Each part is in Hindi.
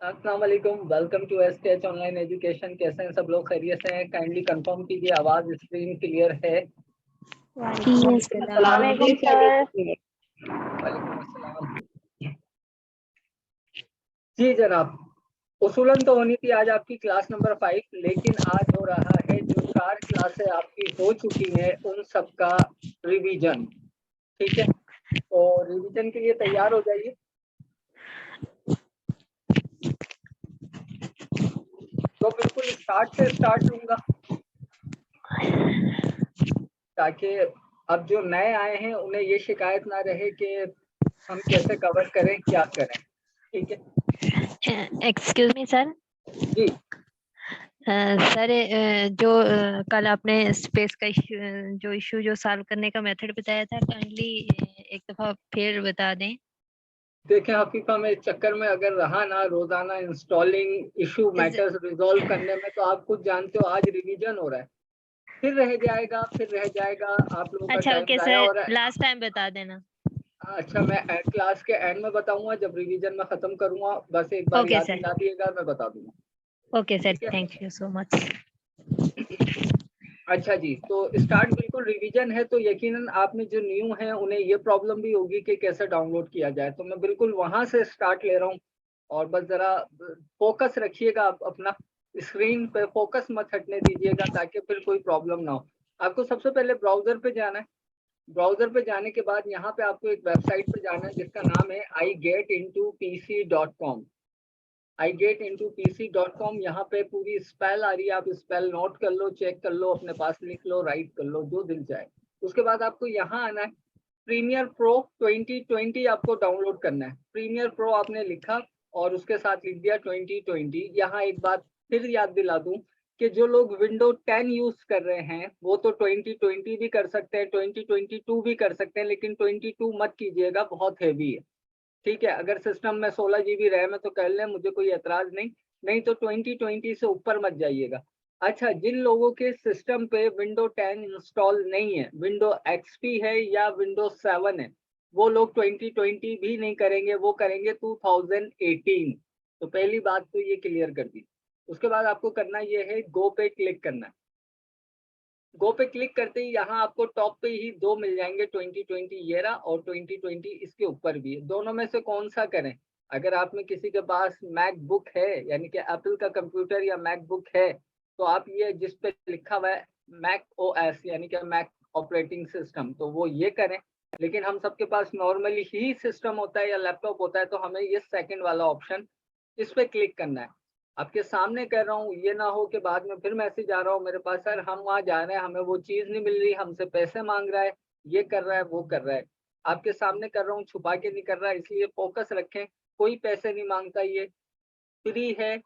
अस्सलाम वालेकुम, welcome to SKH online education. कैसे हैं सब लोग? खैरियत से हैं? काइंडली कंफर्म कीजिए आवाज स्क्रीन क्लियर है। वालेकुम अस्सलाम सलाम। जी। सर। वालेकुम अस्सलाम जी जनाब। उसूलन तो होनी थी आज आपकी क्लास नंबर 5, लेकिन आज हो रहा है जो 4 क्लासें आपकी हो चुकी हैं उन सब का रिवीजन। ठीक है, तो रिवीजन के लिए तैयार हो जाइए। तो बिल्कुल स्टार्ट से स्टार्ट लूंगा ताकि अब जो नए आए हैं उन्हें ये शिकायत ना रहे कि हम कैसे कवर करें, क्या करें। ठीक है एक्सक्यूज मी सर। जी। सर जो कल आपने स्पेस का जो इशू जो सॉल्व करने का मेथड बताया था, काइंडली एक दफा फिर बता दें। देखें हकीका में इस चक्कर में अगर रहा ना रोजाना इंस्टॉलिंग इशू मैटर्स रिजॉल्व करने में, तो आप खुद जानते हो आज रिवीजन हो रहा है, फिर रह जाएगा, फिर रह जाएगा, आप लोगों का अच्छा टाइम ओके जाया सर, हो रहा है। लास्ट टाइम बता देना। अच्छा, मैं क्लास के एंड में बताऊंगा, जब रिवीजन में खत्म करूंगा, बस एक बार ओके याद सर। दिला दिएगा, मैं बता दूंगा। ओके सर, ठीक है। Thank you so much. अच्छा जी, तो स्टार्ट बिल्कुल रिवीजन है, तो यकीनन आप में जो न्यू है उन्हें ये प्रॉब्लम भी होगी कि कैसे डाउनलोड किया जाए, तो मैं बिल्कुल वहां से स्टार्ट ले रहा हूँ। और बस जरा फोकस रखिएगा, आप अपना स्क्रीन पे फोकस मत हटने दीजिएगा ताकि फिर कोई प्रॉब्लम ना हो। आपको सबसे पहले ब्राउजर पे जाना है। ब्राउजर पे जाने के बाद यहाँ पे आपको एक वेबसाइट पे जाना है जिसका नाम है igetintopc.com। igetintopc.com, यहाँ पे पूरी स्पेल आ रही है, आप स्पेल नोट कर लो, चेक कर लो, अपने पास लिख लो, राइट कर लो, जो दिल चाहे। उसके बाद आपको यहाँ आना है, प्रीमियर प्रो 2020 आपको डाउनलोड करना है। प्रीमियर प्रो आपने लिखा और उसके साथ लिख दिया 2020। यहाँ एक बात फिर याद दिला दूं कि जो लोग विंडो 10 यूज कर रहे हैं वो तो 2020 भी कर सकते हैं, 2022 भी कर सकते हैं, लेकिन 22 मत कीजिएगा, बहुत हैवी है। ठीक है, अगर सिस्टम में 16 GB रैम है तो कर लें, मुझे कोई एतराज नहीं, नहीं तो 2020 से ऊपर मत जाइएगा। अच्छा, जिन लोगों के सिस्टम पे विंडो 10 इंस्टॉल नहीं है, विंडो एक्सपी है या विंडो 7 है, वो लोग 2020 भी नहीं करेंगे, वो करेंगे 2018। तो पहली बात तो ये क्लियर कर दी। उसके बाद आपको करना ये है, गो पे क्लिक करना है। गो पे क्लिक करते ही यहाँ आपको टॉप पे ही दो मिल जाएंगे, 2020 ये रहा और 2020 इसके ऊपर भी है। दोनों में से कौन सा करें? अगर आप में किसी के पास मैकबुक है, यानी कि एप्पल का कंप्यूटर या मैकबुक है, तो आप ये जिस पे लिखा हुआ है मैक ओएस यानी कि मैक ऑपरेटिंग सिस्टम, तो वो ये करें। लेकिन हम सबके पास नॉर्मली ही सिस्टम होता है या लैपटॉप होता है, तो हमें ये सेकंड वाला ऑप्शन, इस पे क्लिक करना है। आपके सामने कर रहा हूँ, ये ना हो कि बाद में फिर मैसेज आ रहा हो मेरे पास, सर हम वहाँ जा रहे हैं, हमें वो चीज़ नहीं मिल रही, हमसे पैसे मांग रहा है, ये कर रहा है, वो कर रहा है। आपके सामने कर रहा हूँ, छुपा के नहीं कर रहा है, इसलिए फोकस रखें। कोई पैसे नहीं मांगता, ये फ्री है,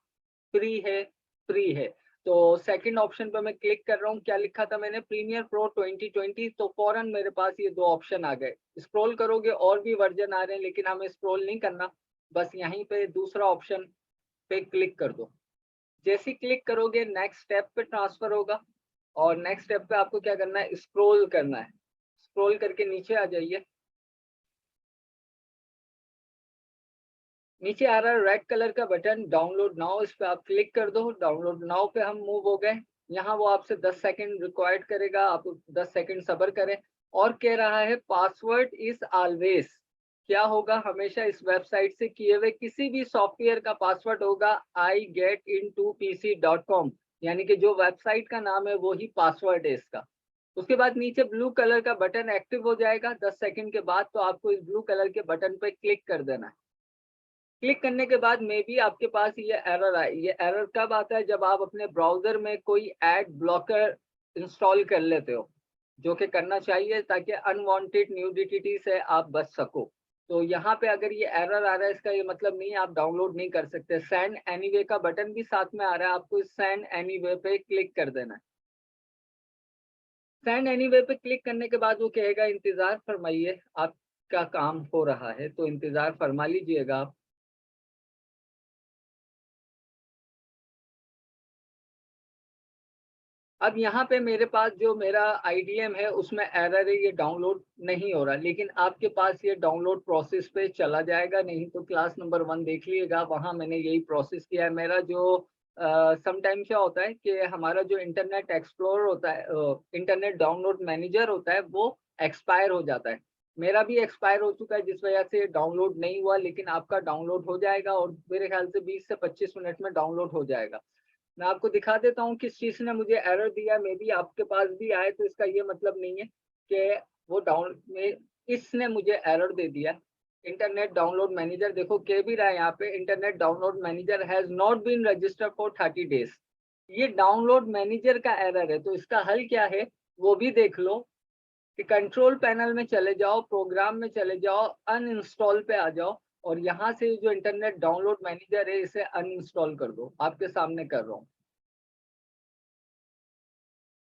फ्री है, फ्री है। तो सेकंड ऑप्शन पे मैं क्लिक कर रहा हूँ, क्या लिखा था मैंने? Premier pro 2020। तो फौरन मेरे पास ये दो ऑप्शन आ गए। स्क्रॉल करोगे और भी वर्जन आ रहे हैं, लेकिन हमें स्क्रॉल नहीं करना, बस यहीं पे दूसरा ऑप्शन पे क्लिक कर दो। जैसे क्लिक करोगे नेक्स्ट स्टेप पे ट्रांसफर होगा, और नेक्स्ट स्टेप पे आपको क्या करना है? स्क्रॉल करना है। स्क्रॉल करके नीचे आ जाइए। नीचे आ रहा है रेड कलर का बटन डाउनलोड नाउ, इस पे आप क्लिक कर दो। डाउनलोड नाउ पे हम मूव हो गए। यहाँ वो आपसे 10 सेकंड रिक्वायर्ड करेगा, आप 10 सेकंड सब्र करें। और कह रहा है पासवर्ड इज ऑलवेज। क्या होगा? हमेशा इस वेबसाइट से किए हुए किसी भी सॉफ्टवेयर का पासवर्ड होगा igetintopc.com, यानी कि जो वेबसाइट का नाम है वो ही पासवर्ड है इसका। उसके बाद नीचे ब्लू कलर का बटन एक्टिव हो जाएगा 10 सेकंड के बाद, तो आपको इस ब्लू कलर के बटन पे क्लिक कर देना है। क्लिक करने के बाद मे बी आपके पास ये एरर आए। ये एरर कब आता है? जब आप अपने ब्राउजर में कोई एड ब्लॉकर इंस्टॉल कर लेते हो, जो कि करना चाहिए ताकि अनवांटेड न्यूडिटी से आप बच सको। तो यहाँ पे अगर ये एरर आ रहा है, इसका ये मतलब नहीं है आप डाउनलोड नहीं कर सकते। सेंड एनीवे का बटन भी साथ में आ रहा है, आपको इस सेंड एनीवे पे क्लिक कर देना है। सेंड एनीवे पे क्लिक करने के बाद वो कहेगा इंतजार फरमाइए, आपका काम हो रहा है, तो इंतजार फरमा लीजिएगा आप। अब यहाँ पे मेरे पास जो मेरा IDM है उसमें एरर है, ये डाउनलोड नहीं हो रहा, लेकिन आपके पास ये डाउनलोड प्रोसेस पे चला जाएगा। नहीं तो क्लास नंबर 1 देख लीजिएगा, वहाँ मैंने यही प्रोसेस किया है। मेरा जो समटाइम क्या होता है कि हमारा जो इंटरनेट एक्सप्लोरर होता है, इंटरनेट डाउनलोड मैनेजर होता है, वो एक्सपायर हो जाता है। मेरा भी एक्सपायर हो चुका है, जिस वजह से डाउनलोड नहीं हुआ, लेकिन आपका डाउनलोड हो जाएगा और मेरे ख्याल से 20 से 25 मिनट में डाउनलोड हो जाएगा। मैं आपको दिखा देता हूँ किस चीज़ ने मुझे एरर दिया। मे बी आपके पास भी आए, तो इसका ये मतलब नहीं है कि वो डाउन में इसने मुझे एरर दे दिया। इंटरनेट डाउनलोड मैनेजर देखो कह भी रहा है यहाँ पे, internet download manager has not been registered for 30 days. ये डाउनलोड मैनेजर का एरर है, तो इसका हल क्या है वो भी देख लो कि कंट्रोल पैनल में चले जाओ, प्रोग्राम में चले जाओ, अनइंस्टॉल पे आ जाओ और यहाँ से जो इंटरनेट डाउनलोड मैनेजर है इसे अनइंस्टॉल कर दो। आपके सामने कर रहा हूँ।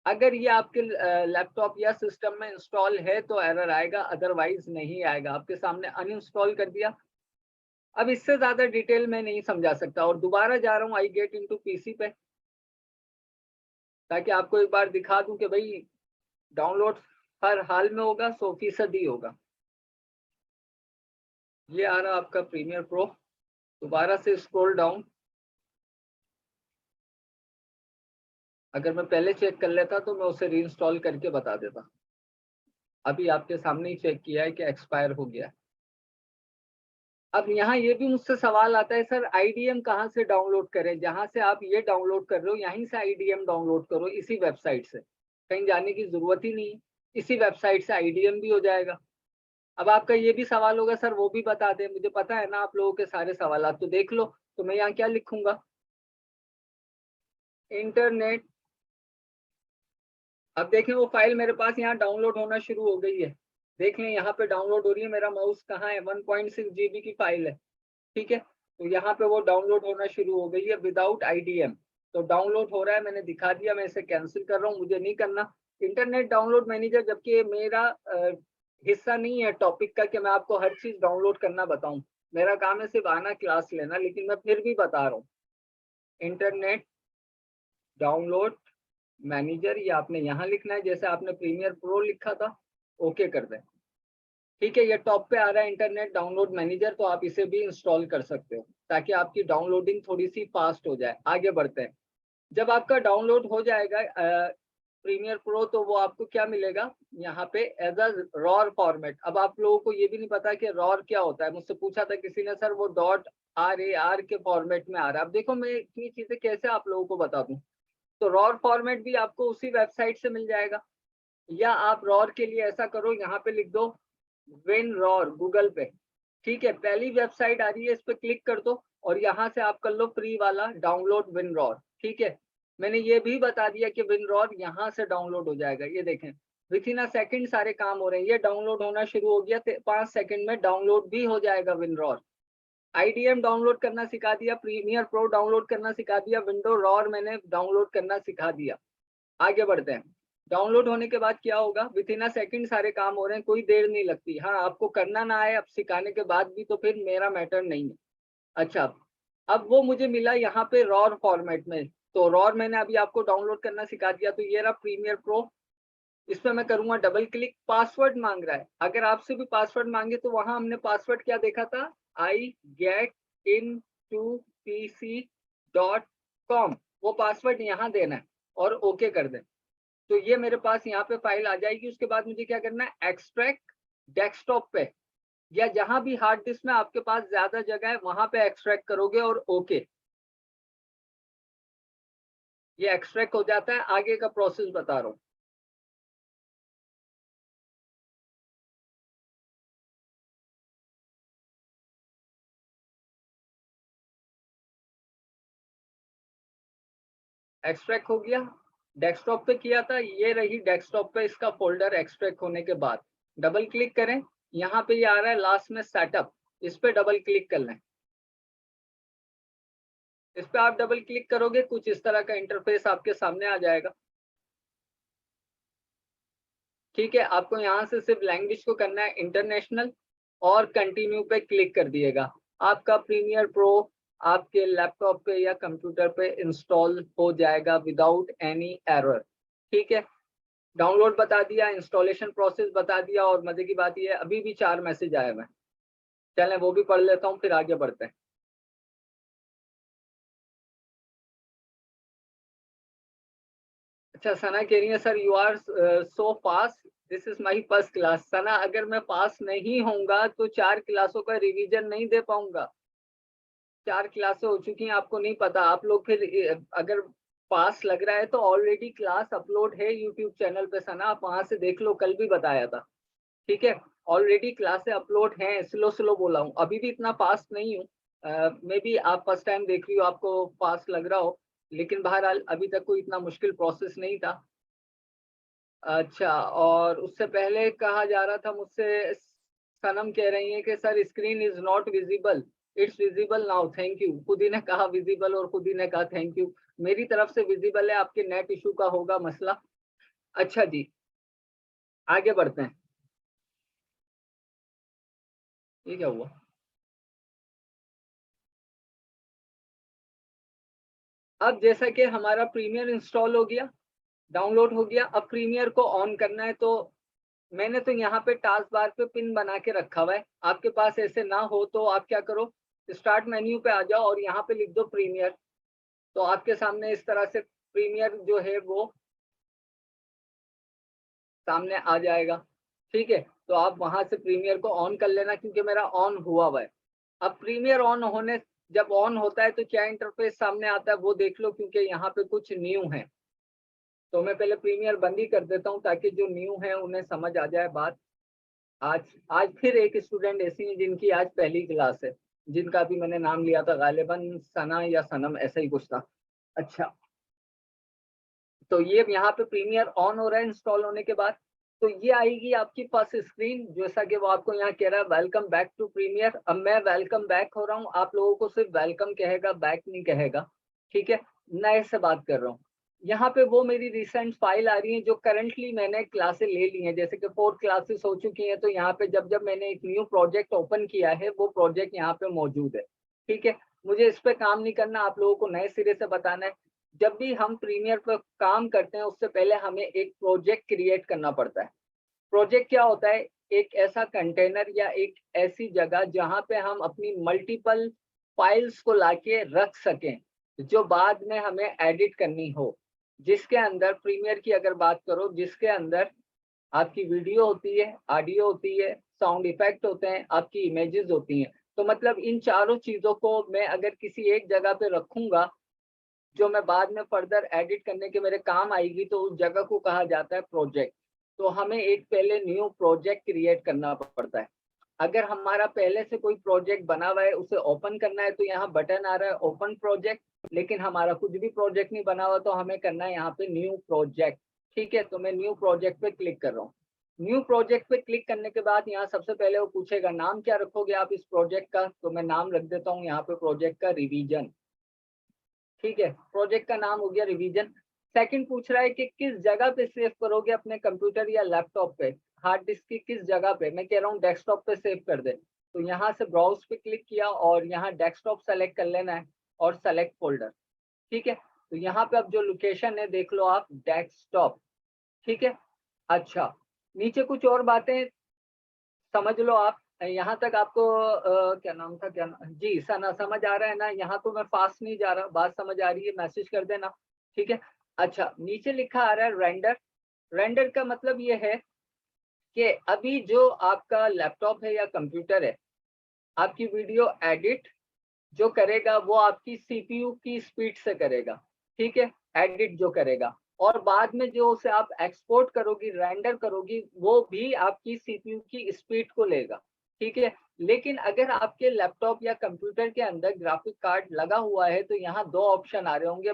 अगर ये आपके लैपटॉप या सिस्टम में इंस्टॉल है तो एरर आएगा, अदरवाइज नहीं आएगा। आपके सामने अनइंस्टॉल कर दिया। अब इससे ज्यादा डिटेल में नहीं समझा सकता और दोबारा जा रहा हूँ आई गेट इनटू पीसी पे, ताकि आपको एक बार दिखा दूं कि भाई डाउनलोड हर हाल में होगा, 100% ही होगा। ये आ रहा आपका प्रीमियर प्रो। दोबारा से स्क्रॉल डाउन। अगर मैं पहले चेक कर लेता तो मैं उसे रीइंस्टॉल करके बता देता। अभी आपके सामने ही चेक किया है कि एक्सपायर हो गया है। अब यहाँ ये भी मुझसे सवाल आता है, सर IDM कहाँ से डाउनलोड करें? जहाँ से आप ये डाउनलोड कर रहे हो यहीं से IDM डाउनलोड करो, इसी वेबसाइट से। कहीं जाने की जरूरत ही नहीं है, इसी वेबसाइट से IDM भी हो जाएगा। अब आपका ये भी सवाल होगा, सर वो भी बता दें। मुझे पता है ना आप लोगों के सारे सवाल, तो देख लो। तो मैं यहाँ क्या लिखूंगा, इंटरनेट। अब देखें वो फाइल मेरे पास यहाँ डाउनलोड होना शुरू हो गई है। देख लें यहाँ पे डाउनलोड हो रही है। मेरा माउस कहाँ है, 1.6 GB की फाइल है। ठीक है, तो यहाँ पे वो डाउनलोड होना शुरू हो गई है विदाउट IDM। तो डाउनलोड हो रहा है, मैंने दिखा दिया। मैं इसे कैंसिल कर रहा हूँ, मुझे नहीं करना इंटरनेट डाउनलोड मैनेजर, जबकि ये मेरा हिस्सा नहीं है टॉपिक का कि मैं आपको हर चीज डाउनलोड करना बताऊं। मेरा काम है सिर्फ आना क्लास लेना, लेकिन मैं फिर भी बता रहा हूँ। इंटरनेट डाउनलोड मैनेजर, ये आपने यहाँ लिखना है जैसे आपने प्रीमियर प्रो लिखा था। ओके कर दें। ठीक है, ये टॉप पे आ रहा है इंटरनेट डाउनलोड मैनेजर, तो आप इसे भी इंस्टॉल कर सकते हो ताकि आपकी डाउनलोडिंग थोड़ी सी फास्ट हो जाए। आगे बढ़ते हैं। जब आपका डाउनलोड हो जाएगा प्रीमियर प्रो, तो वो आपको क्या मिलेगा यहाँ पे एज अ रॉर फॉर्मेट। अब आप लोगों को ये भी नहीं पता कि रॉर क्या होता है। मुझसे पूछा था किसी ने, सर वो .rar के फॉर्मेट में आ रहा है। अब देखो मैं इतनी चीजें कैसे आप लोगों को बता दूं। तो रॉर फॉर्मेट भी आपको उसी वेबसाइट से मिल जाएगा, या आप रॉर के लिए ऐसा करो, यहाँ पे लिख दो WinRAR गूगल पे। ठीक है, पहली वेबसाइट आ रही है, इस पे क्लिक कर दो और यहाँ से आप कर लो फ्री वाला डाउनलोड WinRAR। ठीक है, मैंने ये भी बता दिया कि WinRAR यहाँ से डाउनलोड हो जाएगा। ये देखें विथ इन अ सेकेंड सारे काम हो रहे हैं। ये डाउनलोड होना शुरू हो गया, 5 सेकंड में डाउनलोड भी हो जाएगा WinRAR। IDM डाउनलोड करना सिखा दिया, प्रीमियर प्रो डाउनलोड करना सिखा दिया, विंडो रॉर मैंने डाउनलोड करना सिखा दिया। आगे बढ़ते हैं। डाउनलोड होने के बाद क्या होगा, विद इन अ सेकेंड सारे काम हो रहे हैं, कोई देर नहीं लगती। हाँ, आपको करना ना आए अब सिखाने के बाद भी तो फिर मेरा मैटर नहीं है। अच्छा, अब वो मुझे मिला यहाँ पे रॉर फॉर्मेट में। तो रॉर मैंने अभी आपको डाउनलोड करना सिखा दिया। तो ये रहा प्रीमियर प्रो। इस पर मैं करूंगा डबल क्लिक। पासवर्ड मांग रहा है। अगर आपसे भी पासवर्ड मांगे तो वहां हमने पासवर्ड क्या देखा था, igetintopc.com। वो पासवर्ड यहाँ देना है और ओके कर दें। तो ये मेरे पास यहाँ पे फाइल आ जाएगी। उसके बाद मुझे क्या करना है, एक्सट्रैक्ट डेस्कटॉप पे या जहां भी हार्ड डिस्क में आपके पास ज्यादा जगह है वहां पे एक्सट्रैक्ट करोगे और ओके, ये एक्सट्रैक्ट हो जाता है। आगे का प्रोसेस बता रहा हूँ। एक्सट्रैक्ट हो गया, डेस्कटॉप पे किया था, ये रही डेस्कटॉप पे इसका फोल्डर एक्सट्रैक्ट होने के बाद। डबल क्लिक करें, यहाँ पे ये आ रहा है लास्ट में सेटअप, इस पे डबल क्लिक कर लें। इस पे आप डबल क्लिक करोगे कुछ इस तरह का इंटरफेस आपके सामने आ जाएगा। ठीक है, आपको यहाँ से सिर्फ लैंग्वेज को करना है इंटरनेशनल और कंटिन्यू पे क्लिक कर दिएगा। आपका प्रीमियर प्रो आपके लैपटॉप पे या कंप्यूटर पे इंस्टॉल हो जाएगा विदाउट एनी एरर। ठीक है, डाउनलोड बता दिया, इंस्टॉलेशन प्रोसेस बता दिया, और मजे की बात ये है अभी भी 4 मैसेज आए हुए हैं। चलें वो भी पढ़ लेता हूँ, फिर आगे बढ़ते हैं। अच्छा, सना कह रही है sir you are so fast, this is my first class. Sana, अगर मैं पास नहीं होऊंगा तो 4 क्लासों का रिवीजन नहीं दे पाऊंगा। 4 क्लासें हो चुकी हैं, आपको नहीं पता। आप लोग फिर अगर पास लग रहा है तो ऑलरेडी क्लास अपलोड है यूट्यूब चैनल पे सना, आप वहां से देख लो, कल भी बताया था। ठीक है, ऑलरेडी क्लासें अपलोड हैं। स्लो स्लो बोला हूँ, अभी भी इतना पास नहीं हूँ। मे बी आप फर्स्ट टाइम देख रही हो, आपको पास लग रहा हो, लेकिन बहरहाल अभी तक कोई इतना मुश्किल प्रोसेस नहीं था। अच्छा, और उससे पहले कहा जा रहा था मुझसे, सनम कह रही है कि sir screen is not visible, it's visible now, thank you. खुद ही ने कहा विजिबल और खुद ही ने कहा थैंक यू। मेरी तरफ से विजिबल है, आपके नेट इशू का होगा मसला। अच्छा जी, आगे बढ़ते हैं। ये क्या हुआ? अब जैसा कि हमारा प्रीमियर इंस्टॉल हो गया, डाउनलोड हो गया, अब प्रीमियर को ऑन करना है। तो मैंने तो यहाँ पे टास्क बार पे पिन बना के रखा हुआ है। आपके पास ऐसे ना हो तो आप क्या करो, स्टार्ट मेन्यू पे आ जाओ और यहाँ पे लिख दो प्रीमियर। तो आपके सामने इस तरह से प्रीमियर जो है वो सामने आ जाएगा। ठीक है, तो आप वहां से प्रीमियर को ऑन कर लेना, क्योंकि मेरा ऑन हुआ हुआ है। अब प्रीमियर ऑन होने, जब ऑन होता है तो क्या इंटरफेस सामने आता है वो देख लो, क्योंकि यहाँ पे कुछ न्यू है। तो मैं पहले प्रीमियर बंद ही कर देता हूँ ताकि जो न्यू है उन्हें समझ आ जाए बात। आज आज फिर एक स्टूडेंट ऐसी है जिनकी आज पहली क्लास है, जिनका भी मैंने नाम लिया था, गालिबन सना या सनम ऐसा ही कुछ था। अच्छा, तो ये यहाँ पे प्रीमियर ऑन हो रहा है इंस्टॉल होने के बाद। तो ये आएगी आपकी फर्स्ट स्क्रीन, जैसा कि वो आपको यहाँ कह रहा है वेलकम बैक टू प्रीमियर। अब मैं वेलकम बैक हो रहा हूँ, आप लोगों को सिर्फ वेलकम कहेगा, बैक नहीं कहेगा। ठीक है, नए से बात कर रहा हूँ। यहाँ पे वो मेरी रिसेंट फाइल आ रही है जो करंटली मैंने क्लासेस ले ली हैं, जैसे कि 4 क्लासेस हो चुकी हैं। तो यहाँ पे जब जब मैंने एक न्यू प्रोजेक्ट ओपन किया है वो प्रोजेक्ट यहाँ पे मौजूद है। ठीक है, मुझे इस पे काम नहीं करना, आप लोगों को नए सिरे से बताना है। जब भी हम प्रीमियर पर काम करते हैं उससे पहले हमें एक प्रोजेक्ट क्रिएट करना पड़ता है। प्रोजेक्ट क्या होता है? एक ऐसा कंटेनर या एक ऐसी जगह जहां पे हम अपनी मल्टीपल फाइल्स को लाके रख सकें, जो बाद में हमें एडिट करनी हो। जिसके अंदर प्रीमियर की अगर बात करो, जिसके अंदर आपकी वीडियो होती है, ऑडियो होती है, साउंड इफेक्ट होते हैं, आपकी इमेजेस होती हैं। तो मतलब इन चारों चीजों को मैं अगर किसी एक जगह पे रखूंगा, जो मैं बाद में फर्दर एडिट करने के मेरे काम आएगी, तो उस जगह को कहा जाता है प्रोजेक्ट। तो हमें एक पहले न्यू प्रोजेक्ट क्रिएट करना पड़ता है। अगर हमारा पहले से कोई प्रोजेक्ट बना हुआ है, उसे ओपन करना है, तो यहाँ बटन आ रहा है ओपन प्रोजेक्ट। लेकिन हमारा कुछ भी प्रोजेक्ट नहीं बना हुआ, तो हमें करना है यहाँ पे न्यू प्रोजेक्ट। ठीक है, तो मैं न्यू प्रोजेक्ट पे क्लिक कर रहा हूँ। न्यू प्रोजेक्ट पे क्लिक करने के बाद यहाँ सबसे पहले वो पूछेगा नाम क्या रखोगे आप इस प्रोजेक्ट का। तो मैं नाम रख देता हूँ यहाँ पे प्रोजेक्ट का रिवीजन। ठीक है, प्रोजेक्ट का नाम हो गया रिवीजन। सेकंड पूछ रहा है कि किस जगह पे सेव करोगे, अपने कंप्यूटर या लैपटॉप पे, हार्ड डिस्क की किस जगह पे। मैं कह रहा हूँ डेस्कटॉप पे सेव कर दे। तो यहाँ से ब्राउज पे क्लिक किया और यहाँ डेस्कटॉप सेलेक्ट कर लेना है और सेलेक्ट फोल्डर। ठीक है, तो यहाँ पे अब जो लोकेशन है देख लो आप, डेस्कटॉप। ठीक है, अच्छा, नीचे कुछ और बातें समझ लो आप। यहाँ तक आपको क्या नाम था, क्या नाम? जी सना, समझ आ रहा है ना? यहाँ तो मैं फास्ट नहीं जा रहा, बात समझ आ रही है, मैसेज कर देना। ठीक है, अच्छा, नीचे लिखा आ रहा है रेंडर। रेंडर का मतलब ये है कि अभी जो आपका लैपटॉप है या कंप्यूटर है, आपकी वीडियो एडिट जो करेगा वो आपकी सीपीयू की स्पीड से करेगा। ठीक है, एडिट जो करेगा, और बाद में जो उसे आप एक्सपोर्ट करोगी, रेंडर करोगी, वो भी आपकी सीपीयू की स्पीड को लेगा। ठीक है, लेकिन अगर आपके लैपटॉप या कंप्यूटर के अंदर ग्राफिक कार्ड लगा हुआ है तो यहाँ दो ऑप्शन आ रहे होंगे।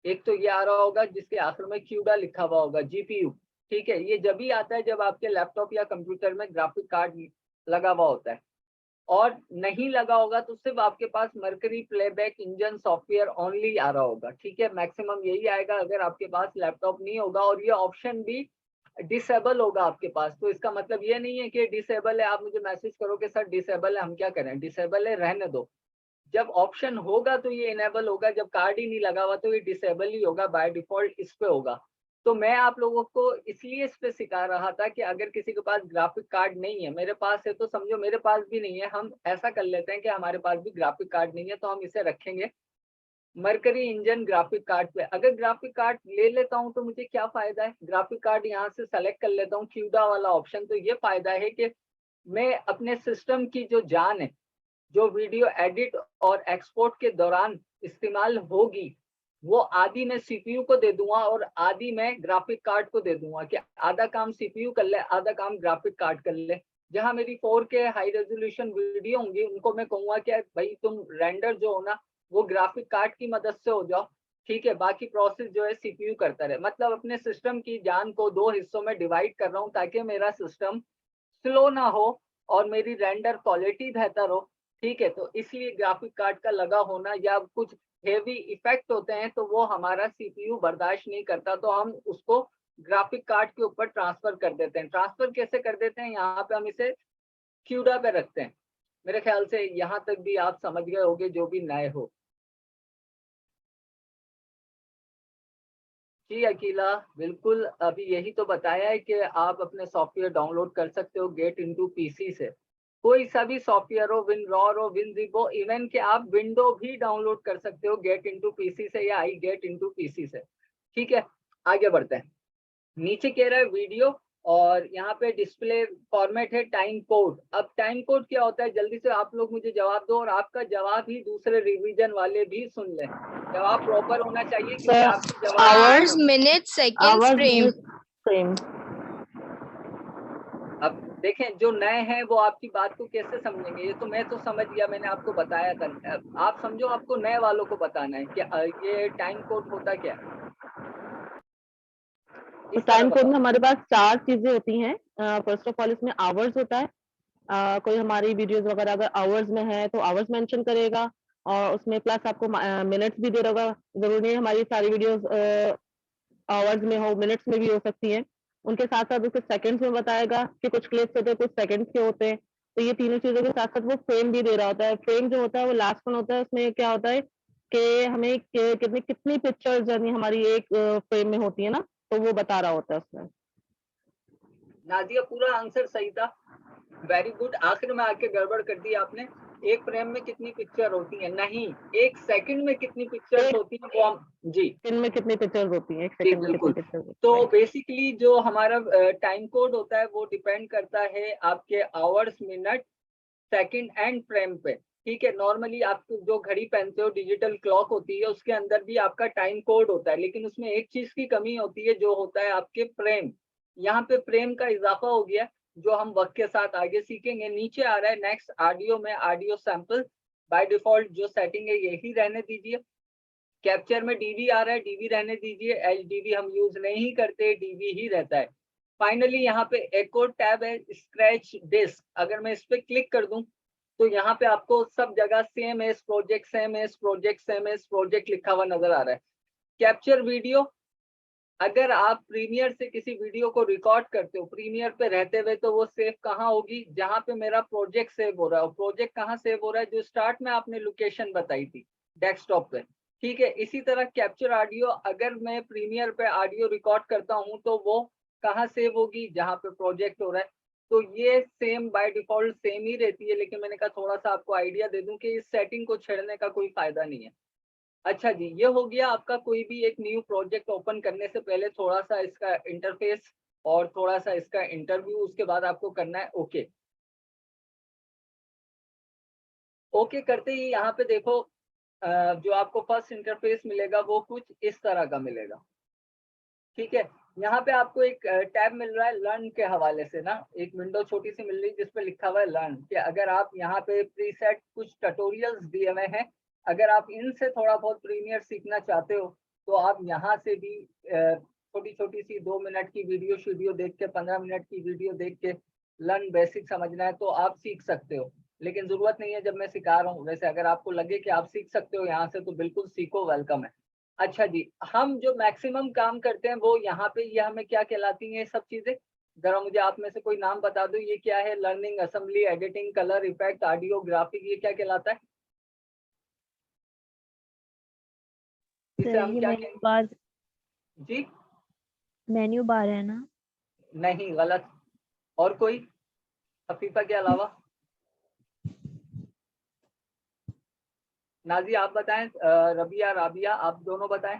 एक तो ये आ रहा होगा जिसके आखिर में क्यूडा लिखा हुआ होगा, जीपीयू। ठीक है, ये जब ही आता है जब आपके लैपटॉप या कंप्यूटर में ग्राफिक कार्ड लगा हुआ होता है। और नहीं लगा होगा तो सिर्फ आपके पास Mercury playback engine software only आ रहा होगा। ठीक है, मैक्सिमम यही आएगा अगर आपके पास लैपटॉप नहीं होगा, और ये ऑप्शन भी डिसेबल होगा आपके पास। तो इसका मतलब ये नहीं है कि डिसेबल है, आप मुझे मैसेज करो कि सर डिसेबल है, हम क्या करें, डिसेबल है रहने दो। जब ऑप्शन होगा तो ये इनेबल होगा, जब कार्ड ही नहीं लगा हुआ तो ये डिसेबल ही होगा, बाय डिफॉल्ट इस पे होगा। तो मैं आप लोगों को इसलिए इस पे सिखा रहा था कि अगर किसी के पास ग्राफिक कार्ड नहीं है, मेरे पास है तो समझो मेरे पास भी नहीं है, हम ऐसा कर लेते हैं कि हमारे पास भी ग्राफिक कार्ड नहीं है तो हम इसे रखेंगे मरकरी इंजन ग्राफिक कार्ड पे। अगर ग्राफिक कार्ड ले लेता हूं तो मुझे क्या फायदा है, ग्राफिक कार्ड यहाँ से सेलेक्ट कर लेता हूँ क्यूडा वाला ऑप्शन, तो ये फायदा है कि मैं अपने सिस्टम की जो जान है, जो वीडियो एडिट और एक्सपोर्ट के दौरान इस्तेमाल होगी, वो आधी मैं सीपीयू को दे दूंगा और आधी मैं ग्राफिक कार्ड को दे दूंगा कि आधा काम सीपीयू कर ले, आधा काम ग्राफिक कार्ड कर ले। जहां मेरी 4K हाई रेजोल्यूशन वीडियो होंगी, उनको मैं कहूंगा कि भाई तुम रेंडर जो हो ना वो ग्राफिक कार्ड की मदद से हो जाओ, ठीक है, बाकी प्रोसेस जो है सीपीयू करता रहे। मतलब अपने सिस्टम की जान को 2 हिस्सों में डिवाइड कर रहा हूँ ताकि मेरा सिस्टम स्लो ना हो और मेरी रेंडर क्वालिटी बेहतर हो, ठीक है। तो इसलिए ग्राफिक कार्ड का लगा होना या कुछ हेवी इफेक्ट होते हैं तो वो हमारा सीपीयू बर्दाश्त नहीं करता, तो हम उसको ग्राफिक कार्ड के ऊपर ट्रांसफर कर देते हैं। ट्रांसफर कैसे कर देते हैं, यहाँ पे हम इसे क्यूडा पे रखते हैं। मेरे ख्याल से यहाँ तक भी आप समझ गए होंगे जो भी नए हो। जी अकीला, बिल्कुल अभी यही तो बताया है कि आप अपने सॉफ्टवेयर डाउनलोड कर सकते हो गेट इनटू पीसी से। कोई सा भी सॉफ्टवेयर हो, विनरॉर हो, विनजिबो, इवन कि आप विंडो भी डाउनलोड कर सकते हो गेट इनटू पीसी से या आई गेट इनटू पीसी से, ठीक है। आगे बढ़ते हैं, नीचे कह रहा है वीडियो और यहाँ पे डिस्प्ले फॉर्मेट है टाइम कोड। अब टाइम कोड क्या होता है, जल्दी से आप लोग मुझे जवाब दो और आपका जवाब ही दूसरे रिवीजन वाले भी सुन लें। जवाब प्रॉपर होना चाहिए क्योंकि आपके जवाब hours, minute, seconds, frame. Frame. अब देखें जो नए हैं वो आपकी बात को कैसे समझेंगे, ये तो मैं तो समझ गया, मैंने आपको बताया था। अब आप समझो, आपको नए वालों को बताना है कि ये टाइम कोड होता क्या है। तो टाइम कोड में हमारे पास 4 चीजें होती हैं। फर्स्ट ऑफ ऑल इसमें आवर्स होता है। कोई हमारी वीडियोस वगैरह अगर आवर्स में है तो आवर्स मेंशन करेगा और उसमें प्लस आपको मिनट्स भी दे रहा होगा। जरूरी नहीं हमारी सारी वीडियोस आवर्स में हो, मिनट्स में भी हो सकती हैं। उनके साथ साथ उसके सेकंड्स में बताएगा कि कुछ क्लिप्स होते हैं, कुछ सेकंड्स के होते हैं। तो ये तीनों चीजों के साथ साथ वो फ्रेम भी दे रहा होता है। फ्रेम जो होता है वो लास्ट वन होता है। उसमें क्या होता है कि हमें कितनी कितनी पिक्चर्स यानी हमारी एक फ्रेम में होती है ना, तो वो बता रहा होता है उसमें। नादिया पूरा आंसर सही था, वेरी गुड। आखिर में आके गड़बड़ कर दी आपने। एक फ्रेम में कितनी पिक्चर होती है, नहीं, एक सेकंड में कितनी पिक्चर्स होती है वो हम, जी सेकंड में कितनी पिक्चर्स होती हैं, एक जी सेकंड में कितनी बिल्कुल। पिक्चर्स होती तो हैं। बेसिकली जो हमारा टाइम कोड होता है वो डिपेंड करता है आपके hours, minute, second and frame पे, ठीक है। नॉर्मली आप जो घड़ी पहनते हो, डिजिटल क्लॉक होती है, उसके अंदर भी आपका टाइम कोड होता है, लेकिन उसमें एक चीज की कमी होती है जो होता है आपके फ्रेम। यहाँ पे फ्रेम का इजाफा हो गया जो हम वक्त के साथ आगे सीखेंगे। नीचे आ रहा है नेक्स्ट ऑडियो में ऑडियो सैंपल, बाय डिफॉल्ट जो सेटिंग है यही रहने दीजिए। कैप्चर में डीवी आ रहा है, डीवी रहने दीजिए, एचडीवी हम यूज नहीं करते, डीवी ही रहता है। फाइनली यहाँ पे एक और टैब है स्क्रैच डिस्क, अगर मैं इस पे क्लिक कर दूं तो यहाँ पे आपको सब जगह same S project, same S project, same S project लिखा हुआ नजर आ रहा है। कैप्चर वीडियो, अगर आप प्रीमियर से किसी वीडियो को रिकॉर्ड करते हो प्रीमियर पे रहते हुए, तो वो सेव कहाँ होगी, जहाँ पे मेरा प्रोजेक्ट सेव हो रहा है। प्रोजेक्ट कहाँ सेव हो रहा है, जो स्टार्ट में आपने लोकेशन बताई थी डेस्कटॉप पे, ठीक है। इसी तरह कैप्चर ऑडियो, अगर मैं प्रीमियर पे ऑडियो रिकॉर्ड करता हूँ तो वो कहाँ सेव होगी, जहाँ पे प्रोजेक्ट हो रहा है। तो ये सेम बाय डिफॉल्ट सेम ही रहती है, लेकिन मैंने कहा थोड़ा सा आपको आइडिया दे दूं कि इस सेटिंग को छेड़ने का कोई फायदा नहीं है। अच्छा जी, ये हो गया आपका कोई भी एक न्यू प्रोजेक्ट ओपन करने से पहले थोड़ा सा इसका इंटरफेस और थोड़ा सा इसका इंटरव्यू, उसके बाद आपको करना है ओके। ओके करते ही यहाँ पे देखो जो आपको फर्स्ट इंटरफेस मिलेगा वो कुछ इस तरह का मिलेगा, ठीक है। यहाँ पे आपको एक टैब मिल रहा है लर्न के हवाले से ना, एक विंडो छोटी सी मिल रही है जिसपे लिखा हुआ है लर्न, कि अगर आप यहाँ पे प्रीसेट कुछ ट्यूटोरियल्स दिए हुए हैं, अगर आप इनसे थोड़ा बहुत प्रीमियर सीखना चाहते हो तो आप यहाँ से भी छोटी छोटी सी 2 मिनट की वीडियो देख के, 15 मिनट की वीडियो देख के लर्न बेसिक समझना है तो आप सीख सकते हो। लेकिन जरूरत नहीं है जब मैं सिखा रहा हूँ, वैसे अगर आपको लगे कि आप सीख सकते हो यहाँ से तो बिल्कुल सीखो, वेलकम है। अच्छा जी, हम जो मैक्सिमम काम करते हैं वो यहाँ पे, ये हमें क्या कहलाती हैं ये सब चीजें, जरा मुझे आप में से कोई नाम बता दो, ये क्या है, learning, assembly, editing, colour, effect, audio, graphic, ये क्या कहलाता है, इसे हम क्या कहेंगे बात जी। मेन्यू बार है ना? नहीं, गलत। और कोई हफीफा के अलावा? नाजी आप बताएं, रबिया, राबिया आप दोनों बताएं,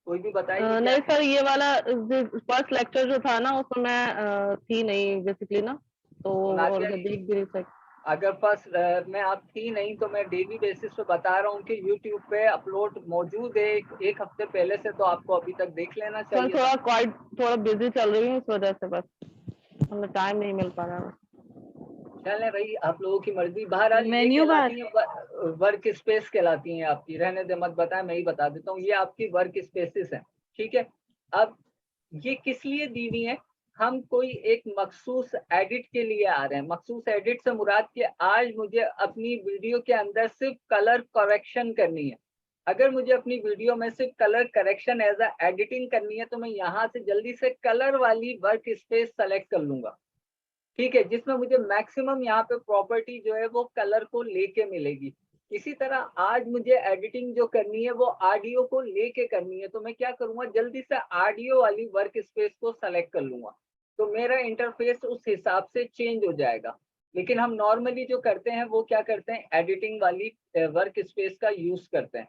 कोई भी बताएं ये क्या नहीं है? सर, ये वाला फर्स्ट लेक्चर जो था ना उसमें मैं थी नहीं बेसिकली ना, तो और नाजिया, देख भी नहीं सकती। अगर फर्स्ट में आप थी नहीं तो मैं डेली बेसिस पे बता रहा हूँ कि यूट्यूब पे अपलोड मौजूद है एक हफ्ते पहले से, तो आपको अभी तक देख लेना सर चाहिए था। थोड़ा बिजी चल रही हूँ इस वजह से, बस हमें टाइम नहीं मिल पा रहा है। चले भाई, आप लोगों की मर्जी। बहरहाल ये मेन्यू बार। कहलाती है वर्क स्पेस कहलाती हैं आपकी। रहने दे, मत बताए, मैं ही बता देता हूँ, ये आपकी वर्क स्पेसिस है। ठीक है, अब ये किस लिए दी हुई है? हम कोई एक मखसूस एडिट के लिए आ रहे हैं। मखसूस एडिट से मुराद कि आज मुझे अपनी वीडियो के अंदर सिर्फ कलर करेक्शन करनी है। अगर मुझे अपनी वीडियो में सिर्फ colour correction as a editing करनी है तो मैं यहाँ से जल्दी से कलर वाली वर्क स्पेस सेलेक्ट कर लूंगा। ठीक है, जिसमें मुझे मैक्सिमम यहाँ पे प्रॉपर्टी जो है वो कलर को लेके मिलेगी। इसी तरह आज मुझे एडिटिंग जो करनी है वो ऑडियो को लेके करनी है, तो मैं क्या करूंगा, जल्दी से ऑडियो वाली वर्क स्पेस को सेलेक्ट कर लूंगा, तो मेरा इंटरफेस उस हिसाब से चेंज हो जाएगा। लेकिन हम नॉर्मली जो करते हैं वो क्या करते हैं, एडिटिंग वाली वर्क स्पेस का यूज करते हैं।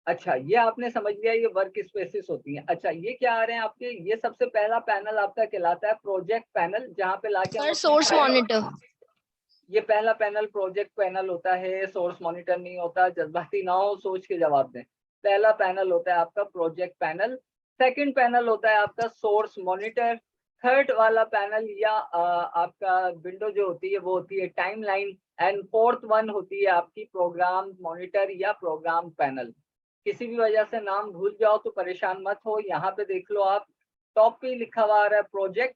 अच्छा, ये आपने समझ लिया, ये वर्क स्पेसिस होती हैं। अच्छा, ये क्या आ रहे हैं आपके, ये सबसे पहला पैनल आपका कहलाता है प्रोजेक्ट पैनल, जहाँ पे लाके हम सर अपनी सोर्स फाइल। मॉनिटर। ये पहला पैनल प्रोजेक्ट पैनल होता है, सोर्स मॉनिटर नहीं होता। जज्बाती ना हो, सोच के जवाब दें। पहला पैनल होता है आपका प्रोजेक्ट पैनल, सेकंड पैनल होता है आपका सोर्स मॉनिटर, थर्ड वाला पैनल या आपका विंडो जो होती है वो होती है टाइमलाइन, एंड फोर्थ वन होती है आपकी प्रोग्राम मॉनिटर या प्रोग्राम पैनल। किसी भी वजह से नाम भूल जाओ तो परेशान मत हो, यहाँ पे देख लो आप, टॉप पे लिखा हुआ आ रहा है प्रोजेक्ट,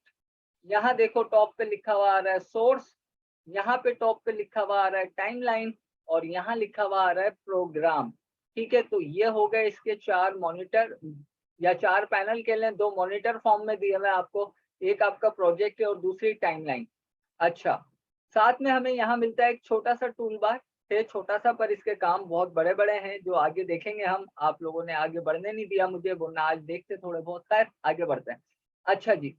यहाँ देखो टॉप पे लिखा हुआ आ रहा है सोर्स, यहाँ पे टॉप पे लिखा हुआ आ रहा है टाइमलाइन, और यहाँ लिखा हुआ आ रहा है प्रोग्राम। ठीक है, तो ये हो गए इसके चार मॉनिटर या चार पैनल के लिए, दो मॉनिटर फॉर्म में दिए हुए आपको, एक आपका प्रोजेक्ट है और दूसरी टाइमलाइन। अच्छा, साथ में हमें यहाँ मिलता है एक छोटा सा टूल बार है, छोटा सा, पर इसके काम बहुत बड़े बड़े हैं जो आगे देखेंगे हम। आप लोगों ने आगे बढ़ने नहीं दिया मुझे, वरना आज देखते थोड़े बहुत। खैर, आगे बढ़ते हैं। अच्छा जी,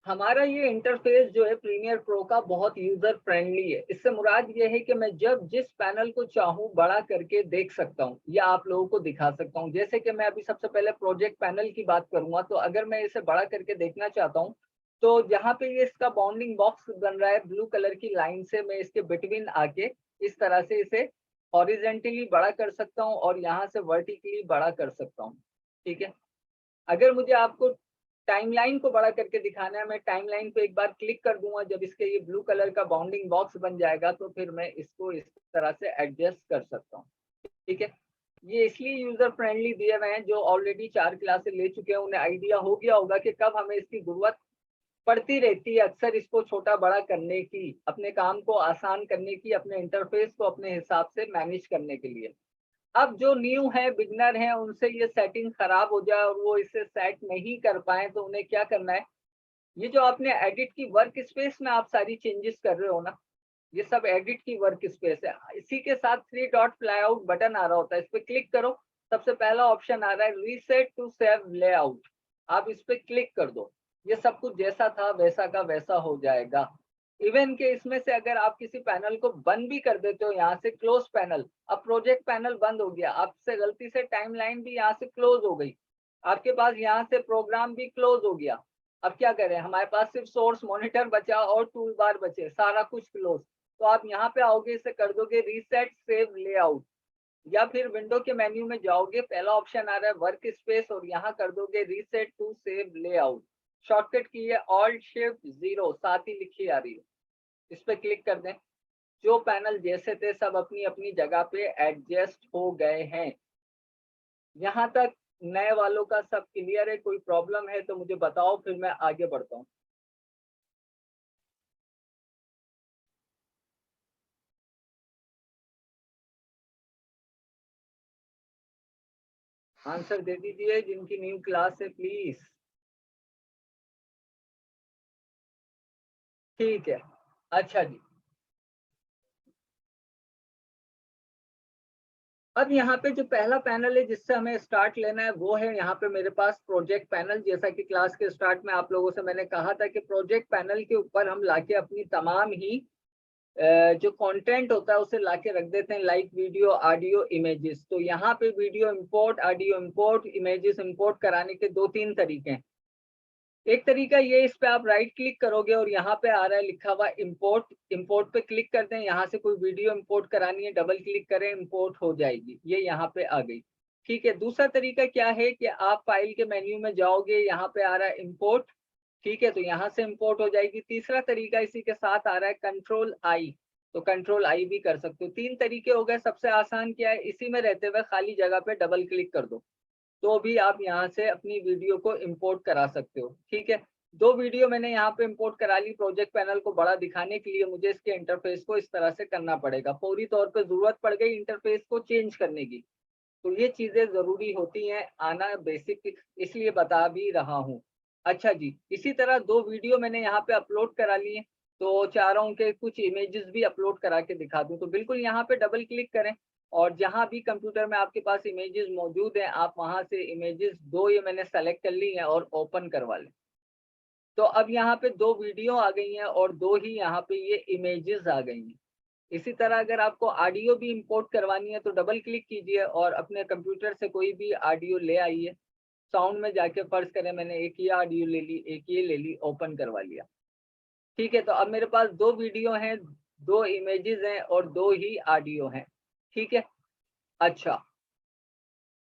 हमारा ये इंटरफेस जो है प्रीमियर प्रो का बहुत यूजर फ्रेंडली है। इससे मुराद ये है कि मैं जब जिस पैनल को चाहूँ बड़ा करके देख सकता हूँ या आप लोगों को दिखा सकता हूँ। जैसे कि मैं अभी सबसे पहले प्रोजेक्ट पैनल की बात करूंगा, तो अगर मैं इसे बड़ा करके देखना चाहता हूँ तो जहाँ पे ये इसका बाउंडिंग बॉक्स बन रहा है ब्लू कलर की लाइन से, मैं इसके बिटवीन आके इस तरह से इसे हॉरिजेंटली बड़ा कर सकता हूँ और यहाँ से वर्टिकली बड़ा कर सकता हूँ। ठीक है, अगर मुझे आपको टाइमलाइन को बड़ा करके दिखाना है, मैं टाइमलाइन पे एक बार क्लिक कर दूंगा। जब इसके ये ब्लू कलर का बाउंडिंग बॉक्स बन जाएगा तो फिर मैं इसको इस तरह से एडजस्ट कर सकता हूँ। ठीक है, ये इसलिए यूजर फ्रेंडली दिए हुए हैं, जो ऑलरेडी 4 क्लासेस ले चुके हैं उन्हें आइडिया हो गया होगा कि कब हमें इसकी जरूरत पड़ती रहती है, अक्सर इसको छोटा बड़ा करने की, अपने काम को आसान करने की, अपने इंटरफेस को अपने हिसाब से मैनेज करने के लिए। अब जो न्यू है, बिगनर है, उनसे ये सेटिंग खराब हो जाए और वो इसे सेट नहीं कर पाए तो उन्हें क्या करना है, ये जो आपने एडिट की वर्क स्पेस में आप सारी चेंजेस कर रहे हो ना, ये सब एडिट की वर्क स्पेस है। इसी के साथ 3 डॉट फ्लाई आउट बटन आ रहा होता है, इस पे क्लिक करो। सबसे पहला ऑप्शन आ रहा है रीसेट टू सेव लेआउट, आप इस पे क्लिक कर दो, ये सब कुछ जैसा था वैसा का वैसा हो जाएगा। इवन के इसमें से अगर आप किसी पैनल को बंद भी कर देते हो, यहाँ से क्लोज पैनल, अब प्रोजेक्ट पैनल बंद हो गया, आपसे गलती से टाइमलाइन भी यहाँ से क्लोज हो गई, आपके पास यहाँ से प्रोग्राम भी क्लोज हो गया। अब क्या करें, हमारे पास सिर्फ सोर्स मॉनिटर बचा और टूल बार बचे, सारा कुछ क्लोज। तो आप यहाँ पे आओगे, इसे कर दोगे रीसेट सेव लेआउट, या फिर विंडो के मेन्यू में जाओगे, पहला ऑप्शन आ रहा है वर्क स्पेस और यहाँ कर दोगे reset to save layout. Shortcut key है ऑल्ट शिफ्ट 0, साथ ही लिखी आ रही है, इस पे क्लिक कर दें। जो पैनल जैसे थे सब अपनी अपनी जगह पे एडजस्ट हो गए हैं। यहाँ तक नए वालों का सब क्लियर है? कोई प्रॉब्लम है तो मुझे बताओ, फिर मैं आगे बढ़ता हूँ। आंसर दे दीजिए जिनकी न्यू क्लास है प्लीज। ठीक है, अच्छा जी, अब यहाँ पे जो पहला पैनल है जिससे हमें स्टार्ट लेना है वो है यहाँ पे मेरे पास प्रोजेक्ट पैनल। जैसा कि क्लास के स्टार्ट में आप लोगों से मैंने कहा था कि प्रोजेक्ट पैनल के ऊपर हम लाके अपनी तमाम ही जो कंटेंट होता है उसे लाके रख देते हैं, लाइक वीडियो, ऑडियो, इमेजेस। तो यहाँ पे video import, audio import, images import कराने के 2-3 तरीके हैं। एक तरीका ये, इस पे आप राइट क्लिक करोगे और यहाँ पे आ रहा है लिखा हुआ इंपोर्ट, इंपोर्ट पे क्लिक कर दें। यहाँ से कोई वीडियो इंपोर्ट करानी है, डबल क्लिक करें, इंपोर्ट हो जाएगी, ये यहाँ पे आ गई। ठीक है, दूसरा तरीका क्या है कि आप फाइल के मेन्यू में जाओगे, यहाँ पे आ रहा है इंपोर्ट, ठीक है, तो यहाँ से इंपोर्ट हो जाएगी। तीसरा तरीका इसी के साथ आ रहा है कंट्रोल आई, तो कंट्रोल आई भी कर सकते हो। 3 तरीके हो गए। सबसे आसान क्या है, इसी में रहते हुए खाली जगह पे डबल क्लिक कर दो तो भी आप यहाँ से अपनी वीडियो को इंपोर्ट करा सकते हो। ठीक है, 2 वीडियो मैंने यहाँ पे इंपोर्ट करा ली। प्रोजेक्ट पैनल को बड़ा दिखाने के लिए मुझे इसके इंटरफेस को इस तरह से करना पड़ेगा। फौरी तौर पे जरूरत पड़ गई इंटरफेस को चेंज करने की, तो ये चीजें जरूरी होती हैं आना, बेसिक इसलिए बता भी रहा हूँ। अच्छा जी, इसी तरह 2 वीडियो मैंने यहाँ पे अपलोड करा लिए, तो चाह रहा हूँ कि कुछ इमेजेस भी अपलोड करा के दिखा दूँ। तो बिल्कुल यहाँ पे डबल क्लिक करें और जहाँ भी कंप्यूटर में आपके पास इमेजेस मौजूद हैं, आप वहां से इमेजेस 2 ये मैंने सेलेक्ट कर ली हैं और ओपन करवा लें। तो अब यहाँ पे 2 वीडियो आ गई हैं और 2 ही यहाँ पे ये इमेजेस आ गई हैं। इसी तरह अगर आपको ऑडियो भी इंपोर्ट करवानी है तो डबल क्लिक कीजिए और अपने कंप्यूटर से कोई भी ऑडियो ले आइए। साउंड में जाके फर्ज करें मैंने एक ये ऑडियो ले ली, एक ये ले ली, ओपन करवा लिया। ठीक है, तो अब मेरे पास 2 वीडियो हैं, 2 इमेजेस हैं और 2 ही ऑडियो हैं। ठीक है, अच्छा,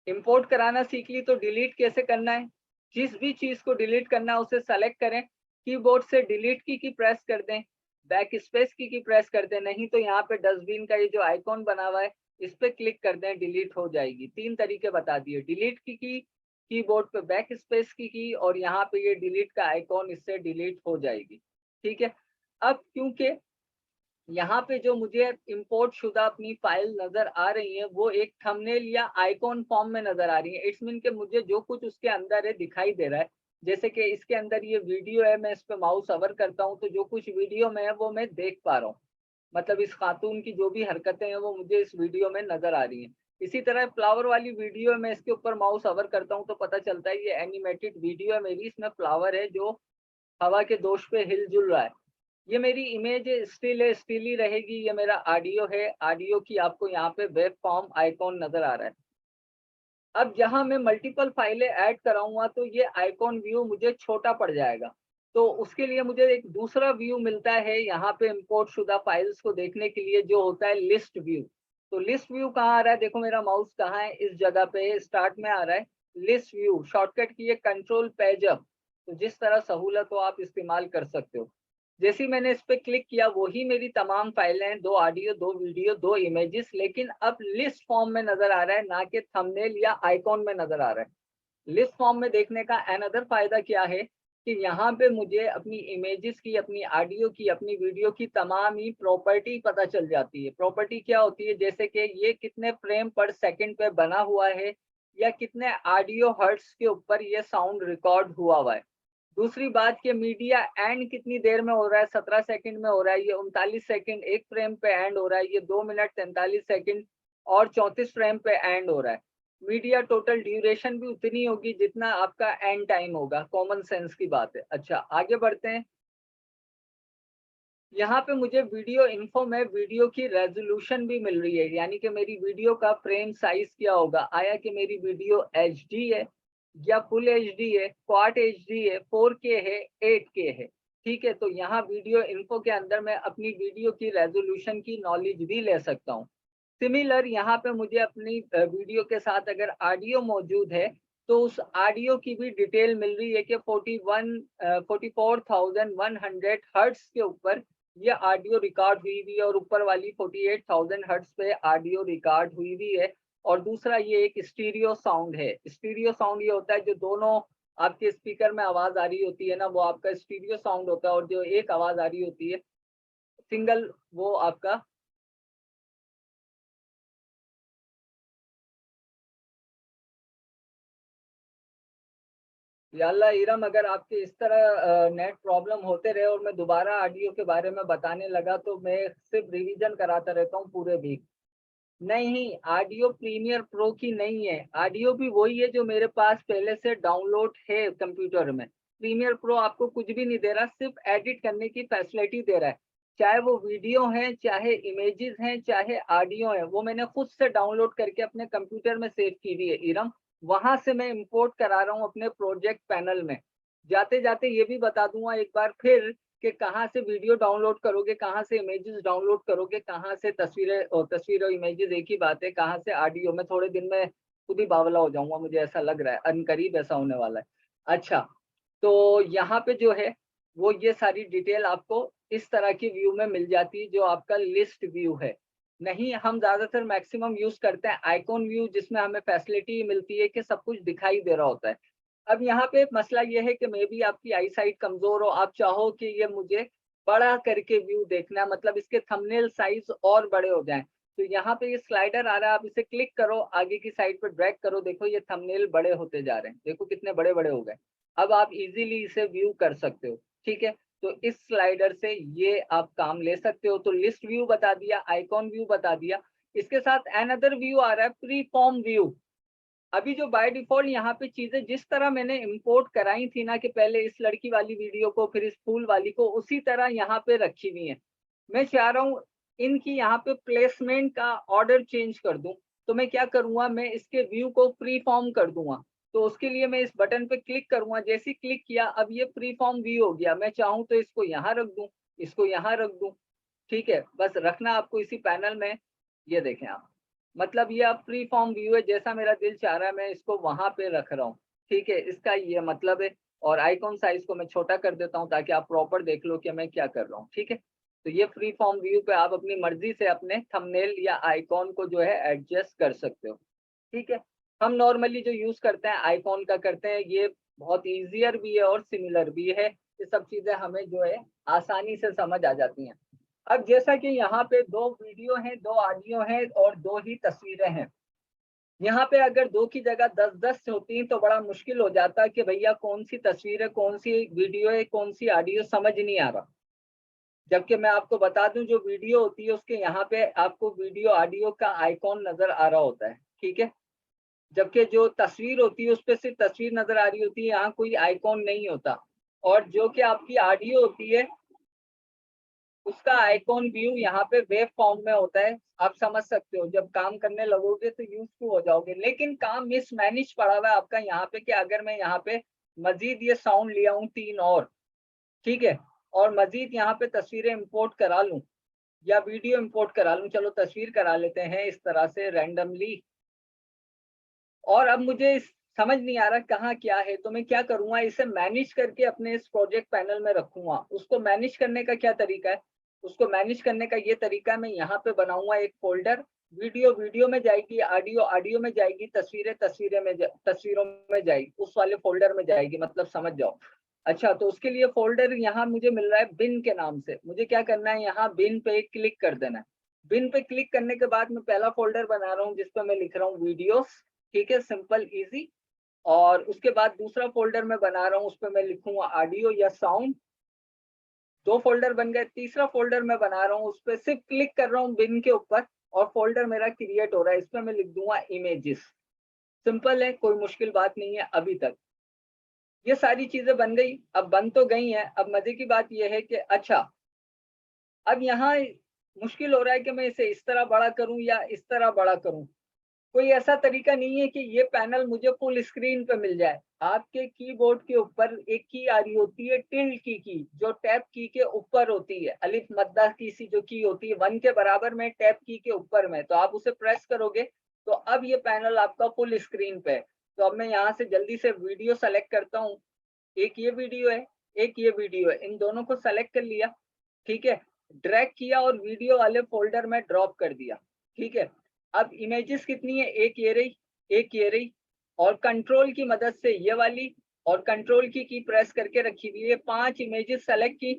इंपोर्ट कराना सीख ली तो डिलीट कैसे करना है। जिस भी चीज को डिलीट करना है उसे सेलेक्ट करें, कीबोर्ड से डिलीट की प्रेस कर दें, बैक स्पेस की प्रेस कर दें, नहीं तो यहाँ पे डस्टबिन का ये जो आइकॉन बना हुआ है इस पे क्लिक कर दें, डिलीट हो जाएगी। 3 तरीके बता दिए, डिलीट की कीबोर्ड पे बैक स्पेस की और यहाँ पे ये डिलीट का आइकॉन, इससे डिलीट हो जाएगी। ठीक है, अब क्योंकि यहाँ पे जो मुझे इंपोर्ट शुदा अपनी फाइल नजर आ रही है वो एक थंबनेल या आइकॉन फॉर्म में नजर आ रही है। इट्स मीन के मुझे जो कुछ उसके अंदर है दिखाई दे रहा है। जैसे कि इसके अंदर ये वीडियो है, मैं इस पे माउस ओवर करता हूँ तो जो कुछ वीडियो में है वो मैं देख पा रहा हूँ। मतलब इस खातून की जो भी हरकतें हैं वो मुझे इस वीडियो में नजर आ रही हैं। इसी तरह फ्लावर वाली वीडियो है, मैं इसके ऊपर माउस ओवर करता हूँ तो पता चलता है ये एनिमेटेड वीडियो है मेरी, इसमें फ्लावर है जो हवा के दोष पे हिल जुल रहा है। ये मेरी इमेज स्टिल है, स्टिल ही रहेगी। ये मेरा ऑडियो है, ऑडियो की आपको यहाँ पे वेब फॉर्म आइकॉन नजर आ रहा है। अब जहां मैं मल्टीपल फाइलें ऐड कराऊंगा तो ये आइकॉन व्यू मुझे छोटा पड़ जाएगा। तो उसके लिए मुझे एक दूसरा व्यू मिलता है यहाँ पे इंपोर्ट शुदा फाइल्स को देखने के लिए, जो होता है लिस्ट व्यू। तो लिस्ट व्यू कहाँ आ रहा है, देखो मेरा माउस कहाँ है, इस जगह पे स्टार्ट में आ रहा है लिस्ट व्यू। शॉर्टकट की कंट्रोल पेज अप, तो जिस तरह सहूलत हो आप इस्तेमाल कर सकते हो। जैसे ही मैंने इस पे क्लिक किया वही मेरी तमाम फाइलें हैं, 2 ऑडियो, 2 वीडियो, 2 इमेजेस, लेकिन अब लिस्ट फॉर्म में नजर आ रहा है, ना कि थंबनेल या आइकॉन में नजर आ रहा है। लिस्ट फॉर्म में देखने का अनदर फायदा क्या है कि यहाँ पे मुझे अपनी इमेजेस की, अपनी ऑडियो की, अपनी वीडियो की तमाम ही प्रॉपर्टी पता चल जाती है। प्रॉपर्टी क्या होती है, जैसे कि ये कितने फ्रेम पर सेकंड पे बना हुआ है या कितने ऑडियो हर्ट्ज के ऊपर ये साउंड रिकॉर्ड हुआ है। दूसरी बात कि मीडिया एंड कितनी देर में हो रहा है, 17 सेकंड में हो रहा है, ये 39 सेकंड एक फ्रेम पे एंड हो रहा है, ये 2 मिनट 43 सेकंड और 34 फ्रेम पे एंड हो रहा है। मीडिया टोटल ड्यूरेशन भी उतनी होगी जितना आपका एंड टाइम होगा, कॉमन सेंस की बात है। अच्छा, आगे बढ़ते हैं। यहाँ पे मुझे वीडियो इन्फो में वीडियो की रेजोल्यूशन भी मिल रही है, यानी कि मेरी वीडियो का फ्रेम साइज क्या होगा, आया कि मेरी वीडियो HD है या फुल HD है, क्वाड HD है, 4K है, 8K है। ठीक है, तो यहाँ वीडियो इन्फो के अंदर मैं अपनी वीडियो की रेजोल्यूशन की नॉलेज भी ले सकता हूँ। सिमिलर यहाँ पे मुझे अपनी वीडियो के साथ अगर ऑडियो मौजूद है तो उस ऑडियो की भी डिटेल मिल रही है कि 44,100 हर्ट्ज के ऊपर ये ऑडियो रिकॉर्ड हुई हुई है और ऊपर वाली 48,000 हर्ट्ज पे ऑडियो रिकॉर्ड हुई हुई है। और दूसरा ये एक स्टीरियो साउंड है। स्टीरियो साउंड ये होता है जो दोनों आपके स्पीकर में आवाज आ रही होती है ना, वो आपका स्टीरियो साउंड होता है। और जो एक आवाज आ रही होती है सिंगल, वो आपका या अल्लाह इरम, अगर आपके इस तरह नेट प्रॉब्लम होते रहे और मैं दोबारा ऑडियो के बारे में बताने लगा तो मैं सिर्फ रिवीजन कराता रहता हूँ पूरे वीक। नहीं, ऑडियो प्रीमियर प्रो की नहीं है, ऑडियो भी वही है जो मेरे पास पहले से डाउनलोड है कंप्यूटर में। प्रीमियर प्रो आपको कुछ भी नहीं दे रहा, सिर्फ एडिट करने की फैसिलिटी दे रहा है। चाहे वो वीडियो है, चाहे इमेजेस हैं, चाहे ऑडियो है, वो मैंने खुद से डाउनलोड करके अपने कंप्यूटर में सेव की हुई है इरम। वहां से मैं इंपोर्ट करा रहा हूँ अपने प्रोजेक्ट पैनल में। जाते जाते ये भी बता दूंगा एक बार फिर कि कहाँ से वीडियो डाउनलोड करोगे, कहाँ से इमेजेस डाउनलोड करोगे, कहाँ से तस्वीरें, और तस्वीर और इमेजेस एक ही बात है, कहाँ से ऑडियो। मैं थोड़े दिन में खुद ही बावला हो जाऊंगा, मुझे ऐसा लग रहा है, अनकरीब ऐसा होने वाला है। अच्छा, तो यहाँ पे जो है वो ये सारी डिटेल आपको इस तरह की व्यू में मिल जाती है जो आपका लिस्ट व्यू है। नहीं, हम ज्यादातर मैक्सिमम यूज करते हैं आइकॉन व्यू, जिसमें हमें फैसिलिटी मिलती है कि सब कुछ दिखाई दे रहा होता है। अब यहाँ पे मसला ये है कि मे बी आपकी आई साइट कमजोर हो, आप चाहो कि ये मुझे बड़ा करके व्यू देखना है, मतलब इसके थंबनेल साइज और बड़े हो जाएं, तो यहाँ पे ये स्लाइडर आ रहा है, आप इसे क्लिक करो, आगे की साइड पे ड्रैग करो, देखो ये थंबनेल बड़े होते जा रहे हैं, देखो कितने बड़े बड़े हो गए। अब आप इजीली इसे व्यू कर सकते हो, ठीक है। तो इस स्लाइडर से ये आप काम ले सकते हो। तो लिस्ट व्यू बता दिया, आइकॉन व्यू बता दिया, इसके साथ अनदर व्यू आ रहा है प्री फॉर्म व्यू। अभी जो बाय डिफॉल्ट यहाँ पे चीजें जिस तरह मैंने इंपोर्ट कराई थी ना, कि पहले इस लड़की वाली वीडियो को फिर इस फूल वाली को, उसी तरह यहाँ पे रखी हुई है। मैं चाह रहा हूँ इनकी यहाँ पे प्लेसमेंट का ऑर्डर चेंज कर दूं, तो मैं क्या करूंगा, मैं इसके व्यू को प्री फॉर्म कर दूंगा। तो उसके लिए मैं इस बटन पे क्लिक करूंगा, जैसे ही क्लिक किया अब ये प्री फॉर्म व्यू हो गया। मैं चाहूँ तो इसको यहाँ रख दूं, इसको यहाँ रख दूं, ठीक है। बस रखना आपको इसी पैनल में, ये देखें आप, मतलब ये अब फ्री फॉर्म व्यू है, जैसा मेरा दिल चाह रहा है मैं इसको वहां पे रख रहा हूँ, ठीक है, इसका ये मतलब है। और आइकॉन साइज को मैं छोटा कर देता हूँ ताकि आप प्रॉपर देख लो कि मैं क्या कर रहा हूँ, ठीक है। तो ये फ्री फॉर्म व्यू पे आप अपनी मर्जी से अपने थंबनेल या आइकॉन को जो है एडजस्ट कर सकते हो, ठीक है। हम नॉर्मली जो यूज करते हैं आइकॉन का करते हैं, ये बहुत ईजियर भी है और सिमिलर भी है, ये सब चीजें हमें जो है आसानी से समझ आ जाती हैं। अब जैसा कि यहाँ पे 2 वीडियो हैं, 2 ऑडियो हैं और 2 ही तस्वीरें हैं, यहाँ पे अगर 2 की जगह 10-10 होती तो बड़ा मुश्किल हो जाता कि भैया कौन सी तस्वीर है, कौन सी वीडियो है, कौन सी ऑडियो, समझ नहीं आ रहा। जबकि मैं आपको बता दूं जो वीडियो होती है उसके यहाँ पे आपको वीडियो ऑडियो का आइकॉन नजर आ रहा होता है, ठीक है। जबकि जो तस्वीर होती है उस पर सिर्फ तस्वीर नजर आ रही होती है, यहाँ कोई आइकॉन नहीं होता। और जो कि आपकी ऑडियो होती है उसका आइकॉन व्यू यहाँ पे वेव फॉर्म में होता है। आप समझ सकते हो, जब काम करने लगोगे तो यूज टू हो जाओगे। लेकिन काम मिसमैनेज पड़ा हुआ है आपका यहाँ पे कि अगर मैं यहाँ पे मजीद ये साउंड लिया हूँ 3 और, ठीक है, और मजीद यहाँ पे तस्वीरें इंपोर्ट करा लूं या वीडियो इंपोर्ट करा लूं, चलो तस्वीर करा लेते हैं इस तरह से रैंडमली, और अब मुझे समझ नहीं आ रहा कहाँ क्या है, तो मैं क्या करूंगा, इसे मैनेज करके अपने इस प्रोजेक्ट पैनल में रखूंगा। उसको मैनेज करने का क्या तरीका है, उसको मैनेज करने का ये तरीका, मैं यहाँ पे बनाऊंगा एक फोल्डर, वीडियो वीडियो में जाएगी, ऑडियो ऑडियो में जाएगी, तस्वीरें तस्वीरें में तस्वीरों में जाएगी, उस वाले फोल्डर में जाएगी, मतलब समझ जाओ। अच्छा, तो उसके लिए फोल्डर यहाँ मुझे मिल रहा है बिन के नाम से। मुझे क्या करना है, यहाँ बिन पे क्लिक कर देना है। बिन पे क्लिक करने के बाद मैं पहला फोल्डर बना रहा हूँ जिसपे मैं लिख रहा हूँ वीडियोस, ठीक है, सिंपल इजी। और उसके बाद दूसरा फोल्डर मैं बना रहा हूँ, उस पर मैं लिखूंगा ऑडियो या साउंड। 2 फोल्डर बन गए। तीसरा फोल्डर मैं बना रहा हूँ, उस पर सिर्फ क्लिक कर रहा हूँ बिन के ऊपर और फोल्डर मेरा क्रिएट हो रहा है, इस पर मैं लिख दूंगा इमेजेस। सिंपल है, कोई मुश्किल बात नहीं है अभी तक। ये सारी चीजें बन गई, अब बन तो गई हैं। अब मजे की बात यह है कि अच्छा, अब यहाँ मुश्किल हो रहा है कि मैं इसे इस तरह बड़ा करूं या इस तरह बड़ा करूं। कोई ऐसा तरीका नहीं है कि ये पैनल मुझे फुल स्क्रीन पे मिल जाए। आपके कीबोर्ड के ऊपर एक की आ रही होती है, टिल्ड की, जो टैब की के ऊपर होती है, अलिफ मद्दा की सी जो की होती है 1 के बराबर में, टैब की के ऊपर में, तो आप उसे प्रेस करोगे तो अब ये पैनल आपका फुल स्क्रीन पे है। तो अब मैं यहाँ से जल्दी से वीडियो सेलेक्ट करता हूँ, एक ये वीडियो है, एक ये वीडियो है, इन दोनों को सेलेक्ट कर लिया, ठीक है, ड्रैग किया और वीडियो वाले फोल्डर में ड्रॉप कर दिया, ठीक है। अब इमेजेस कितनी है, एक ये रही, एक ये रही, और कंट्रोल की मदद से ये वाली और कंट्रोल की प्रेस करके रखी हुई है, 5 इमेजेस सेलेक्ट की,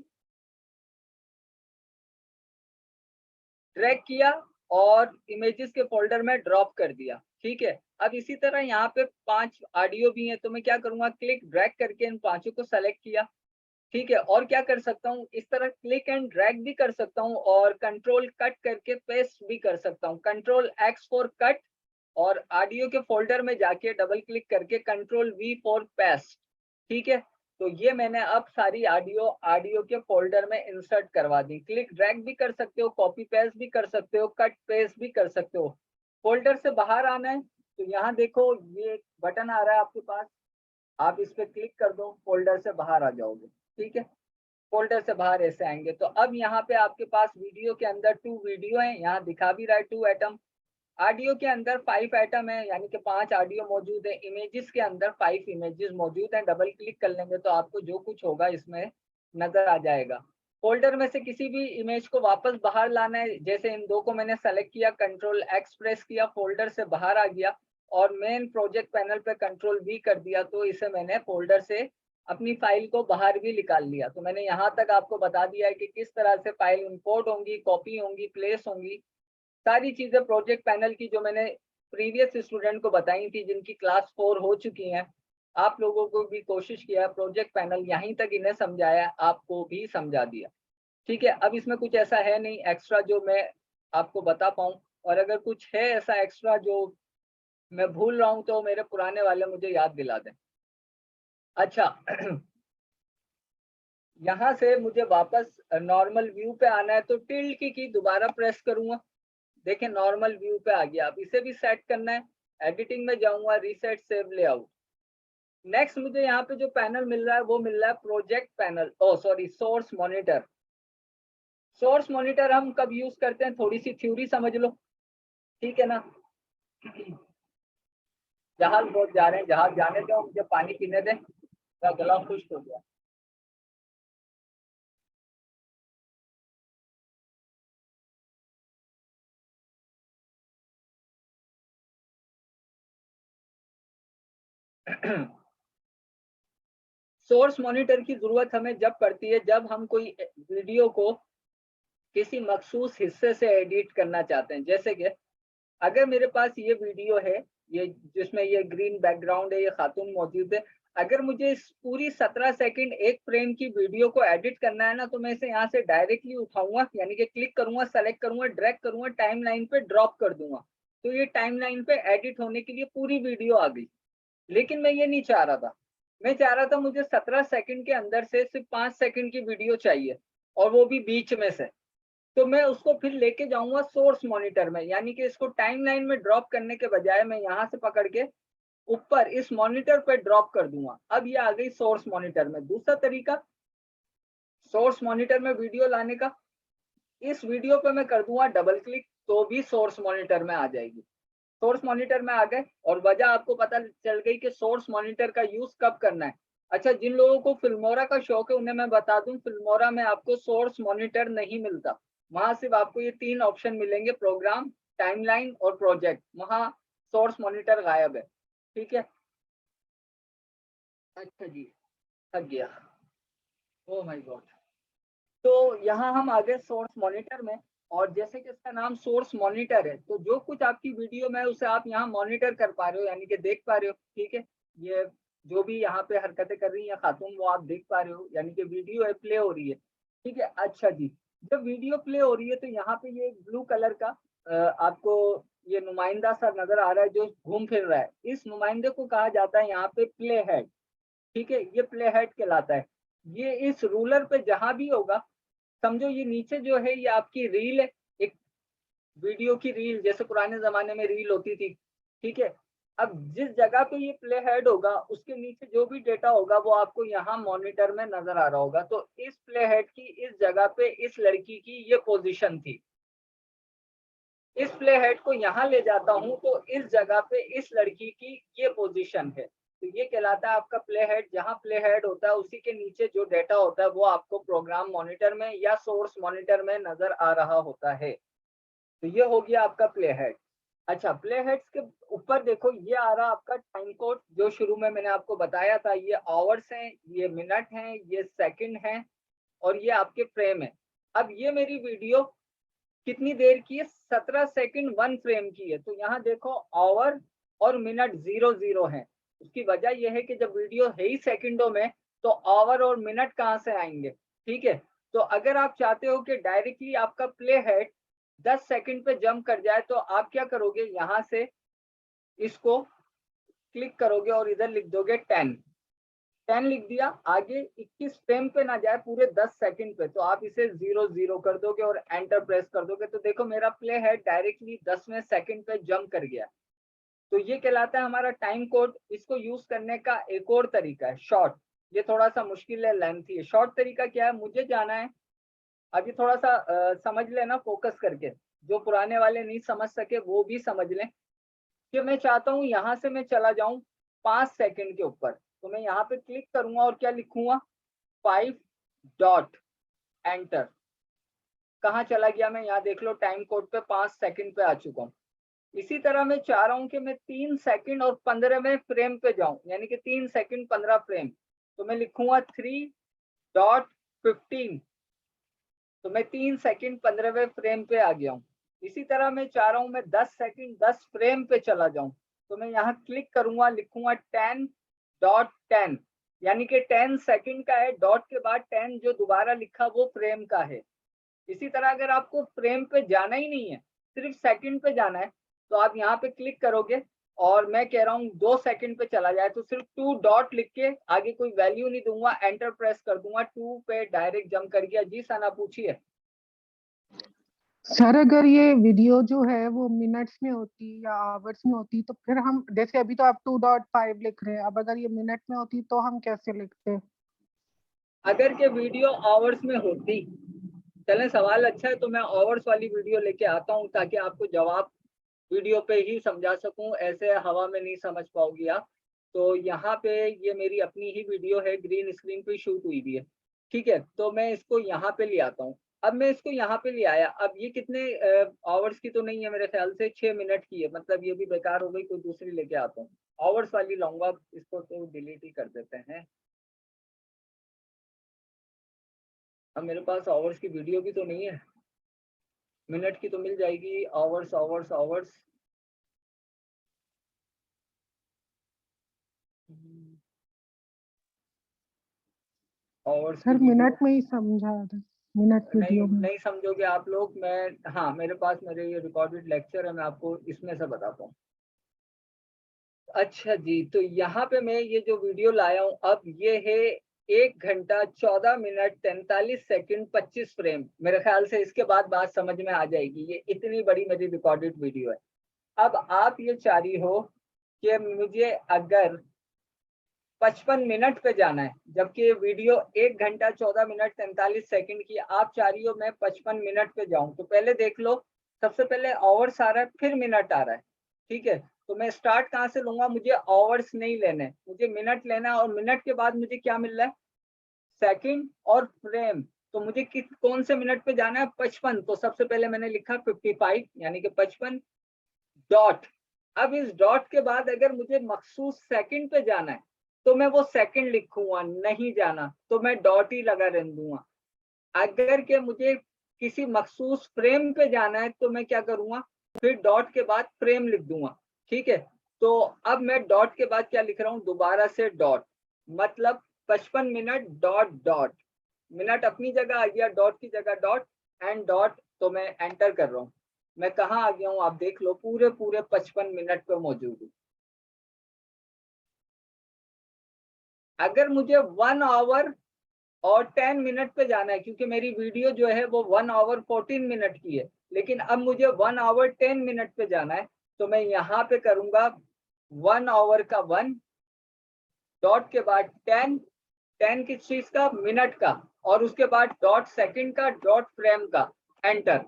ड्रैग किया और इमेजेस के फोल्डर में ड्रॉप कर दिया, ठीक है। अब इसी तरह यहाँ पे 5 ऑडियो भी हैं, तो मैं क्या करूंगा, क्लिक ड्रैग करके इन 5 को सेलेक्ट किया, ठीक है, और क्या कर सकता हूँ, इस तरह क्लिक एंड ड्रैग भी कर सकता हूँ और कंट्रोल कट करके पेस्ट भी कर सकता हूँ। कंट्रोल एक्स फॉर कट और ऑडियो के फोल्डर में जाके डबल क्लिक करके कंट्रोल वी फॉर पेस्ट। ठीक है, तो ये मैंने अब सारी ऑडियो के फोल्डर में इंसर्ट करवा दी। क्लिक ड्रैग भी कर सकते हो, कॉपी पेस्ट भी कर सकते हो, कट पेस्ट भी कर सकते हो। फोल्डर से बाहर आना है तो यहाँ देखो ये बटन आ रहा है आपके पास, आप इस पे क्लिक कर दो, फोल्डर से बाहर आ जाओगे। ठीक है, फोल्डर से बाहर ऐसे आएंगे तो अब यहाँ पे आपके पास वीडियो के अंदर 2 वीडियो है, यहाँ दिखा भी रहा है 2 एटम। ऑडियो के अंदर 5 एटम है, यानी कि 5 ऑडियो मौजूद है। इमेजेस के अंदर 5 इमेजेस मौजूद हैं। डबल क्लिक कर लेंगे तो आपको जो कुछ होगा इसमें नजर आ जाएगा। फोल्डर में से किसी भी इमेज को वापस बाहर लाना है, जैसे इन 2 को मैंने सेलेक्ट किया, कंट्रोल एक्स प्रेस किया, फोल्डर से बाहर आ गया और मेन प्रोजेक्ट पैनल पे कंट्रोल वी कर दिया, तो इसे मैंने फोल्डर से अपनी फाइल को बाहर भी निकाल लिया। तो मैंने यहाँ तक आपको बता दिया है कि किस तरह से फाइल इंपोर्ट होंगी, कॉपी होंगी, प्लेस होंगी, सारी चीजें प्रोजेक्ट पैनल की जो मैंने प्रीवियस स्टूडेंट को बताई थी जिनकी क्लास 4 हो चुकी हैं। आप लोगों को भी कोशिश किया प्रोजेक्ट पैनल यहीं तक इन्हें समझाया, आपको भी समझा दिया। ठीक है, अब इसमें कुछ ऐसा है नहीं एक्स्ट्रा जो मैं आपको बता पाऊं, और अगर कुछ है ऐसा एक्स्ट्रा जो मैं भूल रहा हूं तो मेरे पुराने वाले मुझे याद दिला दें। अच्छा यहाँ से मुझे वापस नॉर्मल व्यू पे आना है तो टिल्ड की दोबारा प्रेस करूंगा। देखें नॉर्मल व्यू पे आ गया। अब इसे भी सेट करना है, एडिटिंग में जाऊंगा, रीसेट सेव लेआउट। नेक्स्ट मुझे यहाँ पे जो पैनल मिल रहा है वो मिल रहा है project panel, oh sorry source monitor. Source monitor हम कब यूज करते हैं, थोड़ी सी थ्योरी समझ लो, ठीक है ना। जहाज बहुत जा रहे हैं, जहाज जाने दो, मुझे पानी पीने दें, मेरा गला खुश्क हो गया। सोर्स मॉनिटर की जरूरत हमें जब पड़ती है जब हम कोई वीडियो को किसी मखसूस हिस्से से एडिट करना चाहते हैं। जैसे कि अगर मेरे पास ये वीडियो है, ये जिसमें ये ग्रीन बैकग्राउंड है, ये खातून मौजूद है, अगर मुझे इस पूरी 17 सेकंड एक फ्रेम की वीडियो को एडिट करना है ना, तो मैं इसे यहाँ से डायरेक्टली उठाऊंगा, यानी कि क्लिक करूंगा, सेलेक्ट करूंगा, ड्रैग करूंगा, टाइमलाइन पे ड्रॉप कर दूंगा, तो ये टाइमलाइन पे एडिट होने के लिए पूरी वीडियो आ गई। लेकिन मैं ये नहीं चाह रहा था, मैं चाह रहा था मुझे 17 सेकंड के अंदर से सिर्फ 5 सेकंड की वीडियो चाहिए, और वो भी बीच में से। तो मैं उसको फिर लेके जाऊंगा सोर्स मॉनिटर में, यानी कि इसको टाइमलाइन में ड्रॉप करने के बजाय मैं यहाँ से पकड़ के ऊपर इस मॉनिटर पे ड्रॉप कर दूंगा। अब ये आ गई सोर्स मॉनिटर में। दूसरा तरीका सोर्स मॉनिटर में वीडियो लाने का, इस वीडियो पे मैं कर दूंगा डबल क्लिक, तो भी सोर्स मॉनिटर में आ जाएगी। सोर्स मॉनिटर में आ गए, और वजह आपको पता चल गई कि सोर्स मॉनिटर का यूज कब करना है। अच्छा, जिन लोगों को फिल्मोरा का शौक है उन्हें मैं बता दूं, फिल्मोरा में आपको सोर्स मॉनिटर नहीं मिलता। वहां सिर्फ आपको ये 3 ऑप्शन मिलेंगे, प्रोग्राम, टाइमलाइन और प्रोजेक्ट। वहां सोर्स मॉनिटर गायब है। ठीक है, अच्छा जी, थक गया, ओ माय गॉड। तो यहाँ हम आ गए सोर्स मॉनिटर में, और जैसे कि इसका नाम सोर्स मॉनिटर है, तो जो कुछ आपकी वीडियो में उसे आप यहाँ मॉनिटर कर पा रहे हो, यानी कि देख पा रहे हो। ठीक है, ये जो भी यहाँ पे हरकतें कर रही है खातून वो आप देख पा रहे हो, यानी कि वीडियो है प्ले हो रही है। ठीक है, अच्छा जी, जब वीडियो प्ले हो रही है तो यहाँ पे ये ब्लू कलर का आपको ये नुमाइंदा सा नजर आ रहा है जो घूम फिर रहा है। इस नुमाइंदे को कहा जाता है यहाँ पे प्ले हेड। ठीक है, ये प्ले हेड कहलाता है। ये इस रूलर पे जहां भी होगा, समझो ये नीचे जो है ये आपकी रील है, एक वीडियो की रील, जैसे पुराने जमाने में रील होती थी। ठीक है, अब जिस जगह पे ये प्ले हेड होगा उसके नीचे जो भी डेटा होगा वो आपको यहाँ मॉनिटर में नजर आ रहा होगा। तो इस प्ले हेड की इस जगह पे इस लड़की की ये पोजीशन थी। इस प्ले हेड को यहाँ ले जाता हूँ तो इस जगह पे इस लड़की की ये पोजीशन है। तो ये कहलाता है आपका प्ले हेड। जहाँ प्ले हेड होता है उसी के नीचे जो डेटा होता है वो आपको प्रोग्राम मॉनिटर में या सोर्स मॉनिटर में नजर आ रहा होता है। तो ये हो गया आपका प्ले हेड। अच्छा, प्ले हेड्स के ऊपर देखो ये आ रहा आपका टाइम कोड, जो शुरू में मैंने आपको बताया था। ये आवर्स हैं, ये मिनट हैं, ये सेकंड हैं, और ये आपके फ्रेम है। अब ये मेरी वीडियो कितनी देर की है, 17 सेकंड 1 फ्रेम की है। तो यहाँ देखो आवर और मिनट 00 है। उसकी वजह यह है कि जब वीडियो है ही सेकंडों में तो आवर और मिनट कहाँ से आएंगे, ठीक है। तो अगर आप चाहते हो कि डायरेक्टली आपका प्ले हेड 10 सेकंड पे जंप कर जाए तो आप क्या करोगे, यहाँ से इसको क्लिक करोगे और इधर लिख दोगे 10 लिख दिया, आगे 21 फ्रेम पे ना जाए पूरे 10 सेकंड पे, तो आप इसे 0 कर दोगे और एंटर प्रेस कर दोगे, तो देखो मेरा प्ले हेड डायरेक्टली 10वें सेकंड पे जंप कर गया। तो ये कहलाता है हमारा टाइम कोड। इसको यूज करने का एक और तरीका है शॉर्ट, ये थोड़ा सा मुश्किल है, लेंथी है। शॉर्ट तरीका क्या है, मुझे जाना है, अभी थोड़ा सा समझ लेना फोकस करके, जो पुराने वाले नहीं समझ सके वो भी समझ लें, कि मैं चाहता हूँ यहाँ से मैं चला जाऊं 5 सेकंड के ऊपर, तो मैं यहाँ पे क्लिक करूंगा और क्या लिखूंगा 5 डॉट एंटर। कहाँ चला गया मैं, यहाँ देख लो टाइम कोड पे 5 सेकंड पे आ चुका हूँ। इसी तरह मैं चाह रहा हूँ कि मैं 3 सेकंड और 15वें फ्रेम पे जाऊं, यानी कि 3 सेकंड 15 फ्रेम, तो मैं लिखूंगा 3 डॉट 15, तो मैं 3 सेकंड 15वें फ्रेम पे आ गया हूँ। इसी तरह मैं चाह रहा हूँ मैं 10 सेकंड 10 फ्रेम पे चला जाऊं, तो मैं यहाँ क्लिक करूंगा, लिखूंगा 10 डॉट 10, यानी कि 10 सेकंड का है, डॉट के बाद 10 जो दोबारा लिखा वो फ्रेम का है। इसी तरह अगर आपको फ्रेम पे जाना ही नहीं है, सिर्फ सेकंड पे जाना है, तो आप यहाँ पे क्लिक करोगे और मैं कह रहा हूँ 2 सेकंड पे चला जाए, तो सिर्फ 2 डॉट लिख के आगे कोई वैल्यू नहीं दूंगा, एंटर प्रेस कर दूंगा, 2 पे डायरेक्ट जंप कर गया। जी सना पूछिए। सर अगर ये वीडियो जो है वो मिनट्स में होती या आवर्स में होती तो फिर हम, जैसे अभी तो आप 2.5 लिख रहे हैं, अब अगर ये मिनट में होती तो हम कैसे लिखते? अगर के वीडियो आवर्स में होती, चलें सवाल अच्छा है, तो मैं आवर्स वाली वीडियो लेके आता हूँ ताकि आपको जवाब वीडियो पे ही समझा सकूं, ऐसे हवा में नहीं समझ पाओगी आप। तो यहाँ पे ये मेरी अपनी ही वीडियो है, ग्रीन स्क्रीन पे शूट हुई भी है, ठीक है। तो मैं इसको यहाँ पे ले आता हूँ। अब मैं इसको यहाँ पे ले आया, अब ये कितने आवर्स की तो नहीं है, मेरे ख्याल से 6 मिनट की है, मतलब ये भी बेकार हो गई, कोई दूसरी लेके आता हूँ। आवर्स वाली लाऊंगा, इसको तो डिलीट ही कर देते हैं। अब मेरे पास आवर्स की वीडियो भी तो नहीं है, मिनट की तो मिल जाएगी। Hours hours hours, hours sir की वीडियो मिनट में ही समझा था, मिनट वीडियो में। नहीं समझोगे आप लोग। मैं हाँ, मेरे पास मेरे ये रिकॉर्डेड लेक्चर है, मैं आपको इसमें से बताता हूँ। अच्छा जी, तो यहाँ पे मैं ये जो वीडियो लाया हूँ, अब ये है 1 घंटा 14 मिनट 43 सेकंड 25 फ्रेम। मेरे ख्याल से इसके बाद बात समझ में आ जाएगी, ये इतनी बड़ी मेरी रिकॉर्डेड वीडियो है। अब आप ये चाह रही हो कि मुझे अगर 55 मिनट पे जाना है, जबकि ये वीडियो 1 घंटा 14 मिनट 43 सेकंड की, आप चाह रही हो मैं 55 मिनट पे जाऊं, तो पहले देख लो, सबसे पहले आवर्स आ रहा है फिर मिनट आ रहा है, ठीक है। तो मैं स्टार्ट कहाँ से लूंगा, मुझे आवर्स नहीं लेने, मुझे मिनट लेना है, और मिनट के बाद मुझे क्या मिल रहा है, सेकंड और फ्रेम। तो मुझे कौन से मिनट पे जाना है, 55, तो सबसे पहले मैंने लिखा 55 यानी कि 55 डॉट। अब इस डॉट के बाद अगर मुझे मखसूस सेकंड पे जाना है तो मैं वो सेकंड लिखूंगा, नहीं जाना तो मैं डॉट ही लगा रहने दूंगा। अगर के मुझे किसी मखसूस फ्रेम पे जाना है तो मैं क्या करूंगा, फिर डॉट के बाद फ्रेम लिख दूंगा, ठीक है। तो अब मैं डॉट के बाद क्या लिख रहा हूँ, दोबारा से डॉट, मतलब 55 मिनट डॉट डॉट, मिनट अपनी जगह आ गया, डॉट की जगह डॉट एंड डॉट, तो मैं एंटर कर रहा हूँ। मैं कहाँ आ गया हूँ, आप देख लो, पूरे 55 मिनट पे मौजूद हूँ। अगर मुझे 1 आवर और 10 मिनट पे जाना है, क्योंकि मेरी वीडियो जो है वो 1 आवर 14 मिनट की है, लेकिन अब मुझे 1 आवर 10 मिनट पे जाना है, तो मैं यहाँ पे करूंगा 1 आवर का 1 डॉट के बाद 10 किस चीज का, मिनट का, और उसके बाद डॉट सेकंड का, डॉट फ्रेम का, एंटर।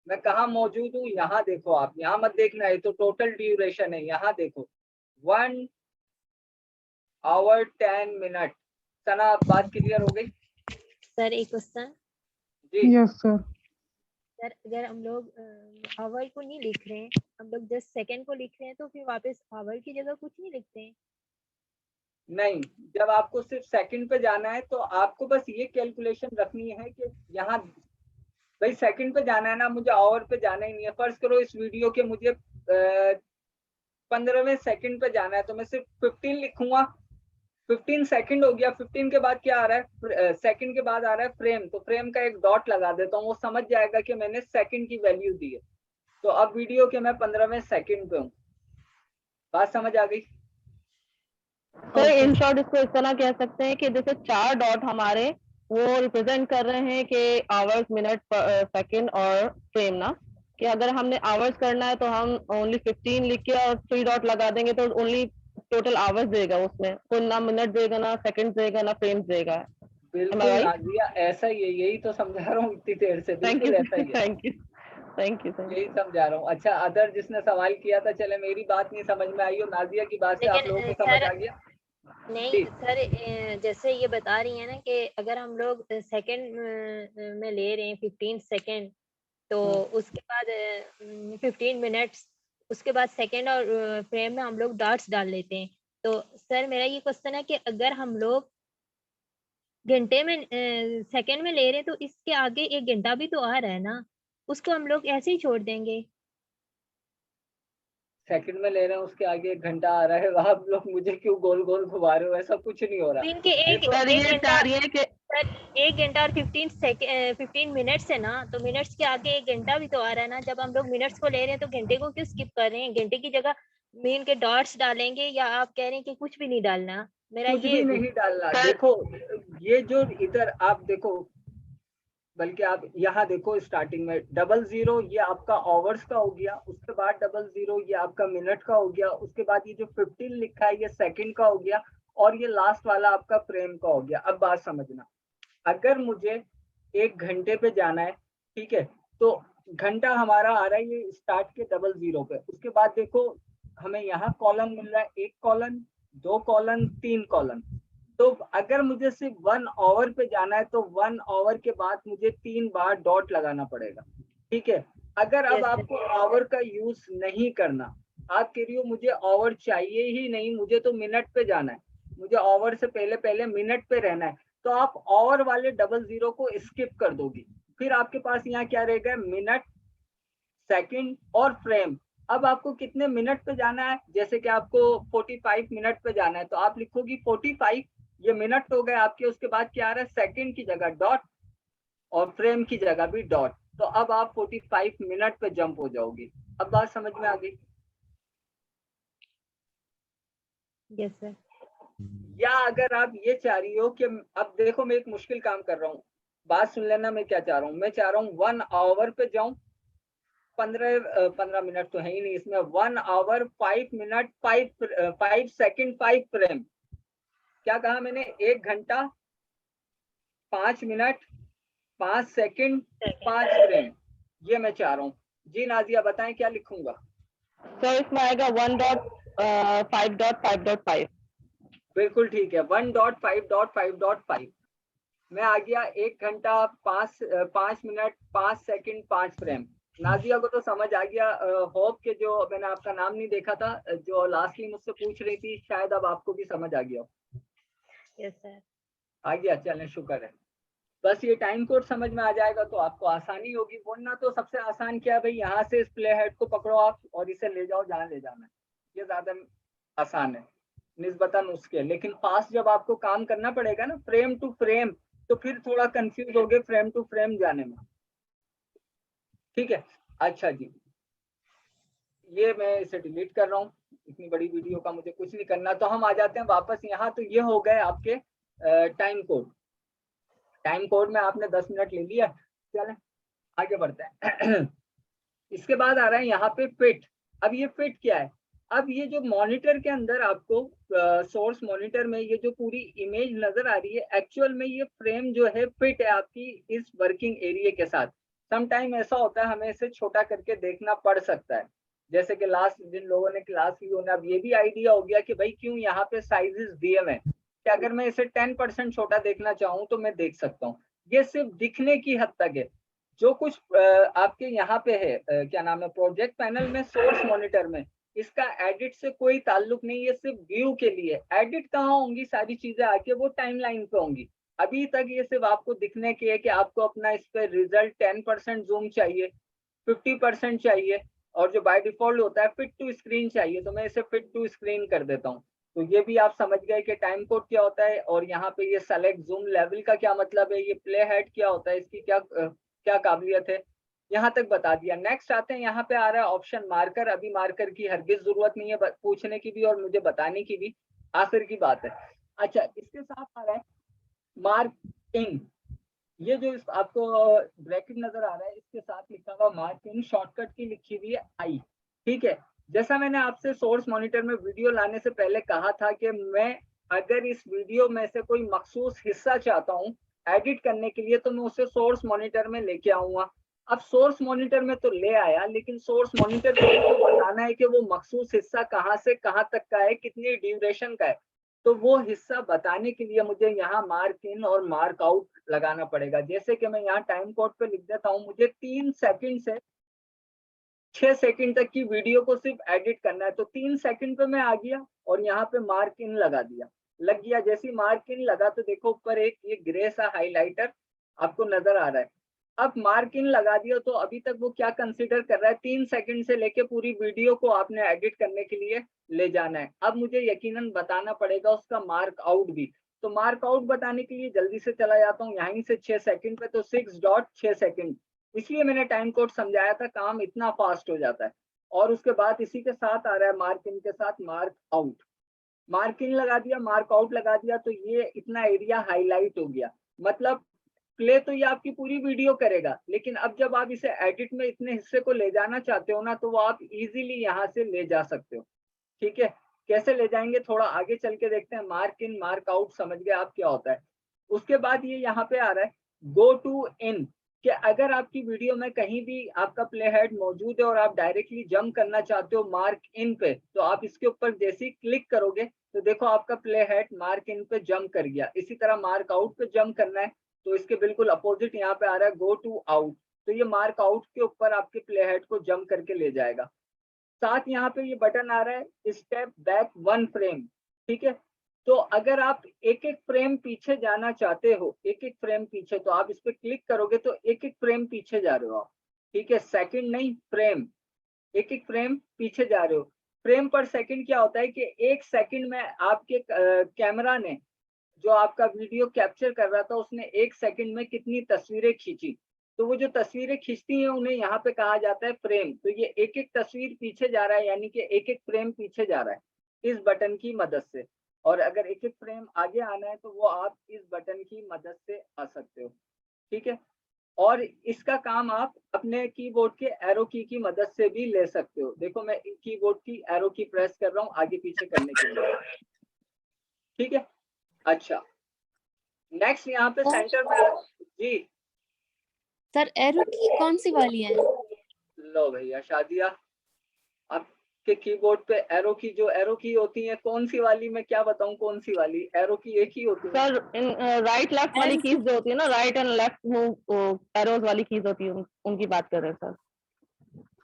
मैं कहाँ मौजूद हूँ, यहाँ देखो, आप यहाँ मत देखना है, तो टोटल ड्यूरेशन है, यहाँ देखो 1 आवर 10 मिनट। सना बात क्लियर हो गई? सर एक क्वेश्चन। जी यस सर। सर अगर हम लोग आवर को नहीं लिख रहे हैं, हम लोग जस्ट सेकंड को लिख रहे हैं, तो फिर वापस आवर की जगह कुछ नहीं लिखते हैं? नहीं, जब आपको सिर्फ सेकंड पे जाना है तो आपको बस ये कैलकुलेशन रखनी है कि यहाँ भाई सेकंड पे जाना है ना, मुझे आवर पे जाना ही नहीं है। फर्ज करो इस वीडियो के मुझे 15वें सेकंड पे जाना है, तो मैं सिर्फ 15 लिखूंगा, 15 सेकंड हो गया, 15 के बाद क्या आ रहा है, सेकंड के बाद आ रहा है फ्रेम, तो फ्रेम का एक डॉट लगा देता हूँ, वो समझ जाएगा कि मैंने सेकंड की वैल्यू दी है। तो अब वीडियो के मैं 15वें सेकंड पे हूँ। बात समझ आ गई? तो इन शॉर्ट इसको इस तरह कह सकते हैं कि जैसे 4 डॉट हमारे वो रिप्रेजेंट कर रहे हैं कि आवर्स, मिनट, सेकंड और फ्रेम ना, कि अगर हमने आवर्स करना है तो हम ओनली 15 लिख के और 3 डॉट लगा देंगे तो ओनली टोटल आवर्स देगा, उसमें कोई ना मिनट देगा, ना सेकंड देगा, ना फ्रेम देगा। बिल्कुल नाजिया, ऐसा ही है, यही तो समझा रहा हूँ इतनी देर से, बिल्कुल ऐसा ही है। थैंक यू यही समझा रहा हूँ। अच्छा, अदर जिसने सवाल किया था, चले मेरी बात नहीं समझ में आई हो, नाजिया की बात से आप लोगों को समझ आ गया? नहीं सर, जैसे ये बता रही है ना कि अगर हम लोग सेकंड में ले रहे हैं 15 सेकंड, तो उसके बाद 15 मिनट्स, उसके बाद सेकंड और फ्रेम में हम लोग डॉट्स डाल लेते हैं। तो सर मेरा ये क्वेश्चन है कि अगर हम लोग घंटे में सेकंड में ले रहे हैं तो इसके आगे 1 घंटा भी तो आ रहा है ना, उसको हम लोग ऐसे ही छोड़ देंगे? सेकंड में ले रहे हैं, उसके आगे 1 घंटा आ रहा है, आप लोग मुझे क्यों गोल गोल घुमा रहे हो? ऐसा कुछ नहीं हो रहा। इनके एक घंटा और 15 मिनट्स है ना, तो मिनट्स के आगे 1 घंटा भी तो आ रहा है ना। जब हम लोग मिनट्स को ले रहे हैं तो घंटे को क्यों स्किप कर रहे हैं? घंटे की जगह मीन के डॉट्स डालेंगे, या आप कह रहे हैं कि कुछ भी नहीं डालना? मेरा कुछ ये भी नहीं डालना। देखो, ये जो इधर आप देखो, बल्कि आप यहाँ देखो, स्टार्टिंग में 00 ये आपका आवर्स का हो गया, उसके बाद 00 ये आपका मिनट का हो गया, उसके बाद ये जो 15 लिखा है ये सेकंड का हो गया, और ये लास्ट वाला आपका फ्रेम का हो गया। अब बात समझना, अगर मुझे 1 घंटे पे जाना है, ठीक है, तो घंटा हमारा आ रहा है ये स्टार्ट के 00 पे। उसके बाद देखो हमें यहाँ कॉलम मिल रहा है, 1 कॉलम, 2 कॉलम, 3 कॉलम। तो अगर मुझे सिर्फ 1 आवर पे जाना है तो 1 आवर के बाद मुझे 3 बार डॉट लगाना पड़ेगा, ठीक है। अगर अब आपको आवर का यूज नहीं करना, आप कह रही हो मुझे आवर चाहिए ही नहीं, मुझे तो मिनट पे जाना है, मुझे आवर से पहले पहले मिनट पे रहना है, तो आप आवर वाले 00 को स्किप कर दोगी। फिर आपके पास यहाँ क्या रहेगा, मिनट, सेकंड और फ्रेम। अब आपको कितने मिनट पे जाना है, जैसे कि आपको 45 मिनट पे जाना है, तो आप लिखोगी 45, ये मिनट हो गए आपके। उसके बाद क्या आ रहा है, सेकंड की जगह डॉट और फ्रेम की जगह भी डॉट। तो अब आप 45 मिनट पे जंप हो जाओगी। अब बात समझ में आ गई? Yes sir. या अगर आप ये चाह रही हो कि अब देखो मैं एक मुश्किल काम कर रहा हूँ, बात सुन लेना, मैं क्या चाह रहा हूँ। मैं चाह रहा हूँ 1 आवर पे जाऊं, 15 मिनट तो है ही नहीं इसमें, 1 आवर 5 मिनट 5 सेकंड 5 फ्रेम। क्या कहा मैंने? 1 घंटा 5 मिनट 5 सेकंड 5 फ्रेम, ये मैं चाह रहा हूँ। जी नाजिया बताएं क्या लिखूंगा? तो इसमें आएगा 1.5.5.5। बिल्कुल ठीक है, 1.5.5.5 मैं आ गया। 1 घंटा 5 मिनट 5 सेकंड 5 फ्रेम। नाजिया को तो समझ आ गया। होप के जो मैंने आपका नाम नहीं देखा था, जो लास्टली मुझसे पूछ रही थी, शायद अब आपको भी समझ आ गया हो। Yes sir. आ गया, चलें शुक्र है। बस ये टाइम कोड समझ में आ जाएगा तो आपको आसानी होगी। बोलना तो सबसे आसान क्या है भाई, यहाँ से इस प्ले हेड को पकड़ो आप और इसे ले जाओ जहाँ ले जाना है, ये ज्यादा आसान है निस्बतन उसके। लेकिन पास जब आपको काम करना पड़ेगा ना फ्रेम टू फ्रेम, तो फिर थोड़ा कंफ्यूज हो गए फ्रेम टू फ्रेम जाने में, ठीक है। अच्छा जी, ये मैं इसे डिलीट कर रहा हूँ, इतनी बड़ी वीडियो का मुझे कुछ नहीं करना। तो हम आ जाते हैं वापस यहाँ। तो ये हो गए आपके टाइम कोड। टाइम कोड में आपने 10 मिनट ले लिया, चलें आगे बढ़ते हैं। इसके बाद आ रहा है यहाँ पे फिट। अब ये फिट क्या है? अब ये जो मॉनिटर के अंदर आपको सोर्स मॉनिटर में ये जो पूरी इमेज नजर आ रही है, एक्चुअल में ये फ्रेम जो है फिट है आपकी इस वर्किंग एरिया के साथ। सम टाइम ऐसा होता है हमें इसे छोटा करके देखना पड़ सकता है, जैसे कि लास्ट जिन लोगों ने क्लास ली उन्हें अब ये भी आइडिया हो गया कि भाई क्यों यहाँ पे साइजेस दिए हुए हैं, कि अगर मैं इसे 10% छोटा देखना चाहूँ तो मैं देख सकता हूँ। ये सिर्फ दिखने की हद तक है। जो कुछ आपके यहाँ पे है, क्या नाम है, प्रोजेक्ट पैनल में, सोर्स मॉनिटर में, इसका एडिट से कोई ताल्लुक नहीं है, सिर्फ व्यू के लिए। एडिट कहाँ होंगी सारी चीजें आके, वो टाइमलाइन पे होंगी। अभी तक ये सिर्फ आपको दिखने की है कि आपको अपना इस पे रिजल्ट 10% जूम चाहिए, 50% चाहिए, और जो बाय डिफॉल्ट होता है फिट टू स्क्रीन चाहिए, तो मैं इसे फिट टू स्क्रीन कर देता हूँ। तो ये भी आप समझ गए कि टाइम कोड क्या होता है। और यहाँ पे ये सेलेक्ट जूम लेवल का क्या मतलब है, ये प्ले हेड क्या होता है, इसकी क्या क्या काबिलियत है, यहाँ तक बता दिया। नेक्स्ट आते हैं, यहाँ पे आ रहा है ऑप्शन मार्कर। अभी मार्कर की हरगिज जरूरत नहीं है पूछने की भी और मुझे बताने की भी, आखिर की बात है। अच्छा, इसके साथ आ रहा है मार्क इन। ये जो आपको ब्रैकेट नजर आ रहा है, इसके साथ लिखा हुआ मार्क इन, शॉर्टकट की लिखी हुई है आई। ठीक है, जैसा मैंने आपसे सोर्स मॉनिटर में वीडियो लाने से पहले कहा था कि मैं अगर इस वीडियो में से कोई मखसूस हिस्सा चाहता हूँ एडिट करने के लिए, तो मैं उसे सोर्स मॉनिटर में लेके आऊंगा। अब सोर्स मॉनिटर में तो ले आया, लेकिन सोर्स मॉनिटर को बताना है कि वो मखसूस हिस्सा कहाँ से कहाँ तक का है, कितनी ड्यूरेशन का है। तो वो हिस्सा बताने के लिए मुझे यहाँ मार्क इन और मार्क आउट लगाना पड़ेगा। जैसे कि मैं यहाँ टाइम कोड पे लिख देता हूँ, मुझे 3 सेकंड से 6 सेकंड तक की वीडियो को सिर्फ एडिट करना है। तो 3 सेकंड पे मैं आ गया और यहाँ पे मार्क इन लगा दिया, लग गया। जैसे मार्क इन लगा तो देखो ऊपर एक ये ग्रे सा हाइलाइटर आपको नजर आ रहा है। अब मार्क इन लगा दिया तो अभी तक वो क्या कंसीडर कर रहा है, 3 सेकंड से लेके पूरी वीडियो को आपने एडिट करने के लिए ले जाना है। अब मुझे यकीनन बताना पड़ेगा उसका मार्क आउट भी। तो मार्क आउट बताने के लिए जल्दी से चला जाता हूँ यहीं से 6 सेकंड पे, तो 6.6 सेकंड। इसलिए मैंने टाइम कोड समझाया था, काम इतना फास्ट हो जाता है। और उसके बाद इसी के साथ आ रहा है मार्क इन के साथ मार्क आउट। मार्क इन लगा दिया, मार्क आउट लगा दिया, तो ये इतना एरिया हाईलाइट हो गया। मतलब प्ले तो ये आपकी पूरी वीडियो करेगा, लेकिन अब जब आप इसे एडिट में इतने हिस्से को ले जाना चाहते हो ना, तो वो आप इजीली यहाँ से ले जा सकते हो। ठीक है, कैसे ले जाएंगे थोड़ा आगे चल के देखते हैं। मार्क इन मार्क आउट समझ गए आप क्या होता है। उसके बाद ये यहाँ पे आ रहा है गो टू इन, कि अगर आपकी वीडियो में कहीं भी आपका प्ले हेड मौजूद है और आप डायरेक्टली जंप करना चाहते हो मार्क इन पे, तो आप इसके ऊपर जैसे ही क्लिक करोगे तो देखो आपका प्ले हेड मार्क इन पे जंप कर गया। इसी तरह मार्क आउट पे जंप करना है तो इसके बिल्कुल अपोजिट यहाँ पे आ रहा है गो टू आउट, तो ये मार्क आउट के ऊपर आपके प्ले हेड को जंप करके ले जाएगा। साथ यहाँ पे ये बटन आ रहा है स्टेप बैक 1 फ्रेम। ठीक है, तो अगर आप एक एक फ्रेम पीछे जाना चाहते हो, एक एक फ्रेम पीछे, तो आप इस पे क्लिक करोगे तो एक एक फ्रेम पीछे जा रहे हो आप। ठीक है, सेकंड नहीं, फ्रेम, एक एक फ्रेम पीछे जा रहे हो। फ्रेम पर सेकंड क्या होता है कि 1 सेकंड में आपके कैमरा ने जो आपका वीडियो कैप्चर कर रहा था, उसने 1 सेकंड में कितनी तस्वीरें खींची। तो वो जो तस्वीरें खींचती हैं उन्हें यहाँ पे कहा जाता है फ्रेम। तो ये एक एक तस्वीर पीछे जा रहा है, यानी कि एक एक फ्रेम पीछे जा रहा है इस बटन की मदद से। और अगर एक एक फ्रेम आगे आना है तो वो आप इस बटन की मदद से आ सकते हो। ठीक है, और इसका काम आप अपने कीबोर्ड के एरो की मदद से भी ले सकते हो। देखो मैं कीबोर्ड की एरो की प्रेस कर रहा हूँ आगे पीछे करने के लिए। ठीक है, अच्छा नेक्स्ट यहाँ पे सेंटर में जी सर एरो की कौन सी वाली है? लो भैया शादिया, आपके कीबोर्ड पे एरो की, जो एरो की होती है कौन सी वाली, मैं क्या बताऊं कौन सी वाली, एरो की एक ही होती है सर इन राइट लेफ्ट वाली कीज जो होती है ना, right and left move arrows वाली कीज होती है, उनकी बात कर रहे हैं सर।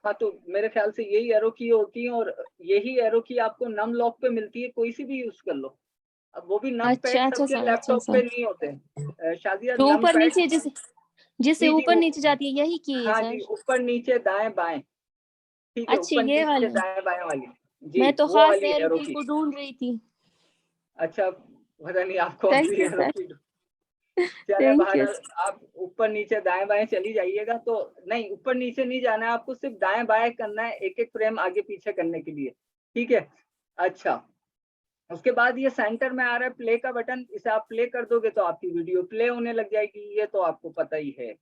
हाँ, तो मेरे ख्याल से यही एरो की होती है, और यही एरो की आपको नम लॉक पे मिलती है, कोई सी भी यूज कर लो। अब वो भी नम पैड अच्छा सबके सर, लैपटॉप पे नहीं होते शादिया, तो नम ऊपर पैड नीचे जिससे जी ऊपर नीचे जाती है यही की है हाँ सर? जी, ऊपर नीचे दाएं बाएं। ठीक है, अच्छी ऊपर ये नीचे वाली, दाएं बाएं वाली जी, मैं तो वो खास वाली एरो एरो की की। को ढूंढ रही थी। अच्छा, पता नहीं आप कौन thank see you arrow sir, की। चले थैंक यू। बहरहाल आप ऊपर नीचे दाएं बाएं चली जाइएगा। तो नहीं, ऊपर नीचे नहीं जाना है आपको, सिर्फ दाएं बाएं करना है एक एक फ्रेम आगे पीछे करने के लिए। ठीक है, अच्छा उसके बाद ये सेंटर में आ रहा है प्ले का बटन, इसे आप प्ले कर दोगे तो आपकी वीडियो प्ले होने लग जाएगी, ये तो आपको पता ही है।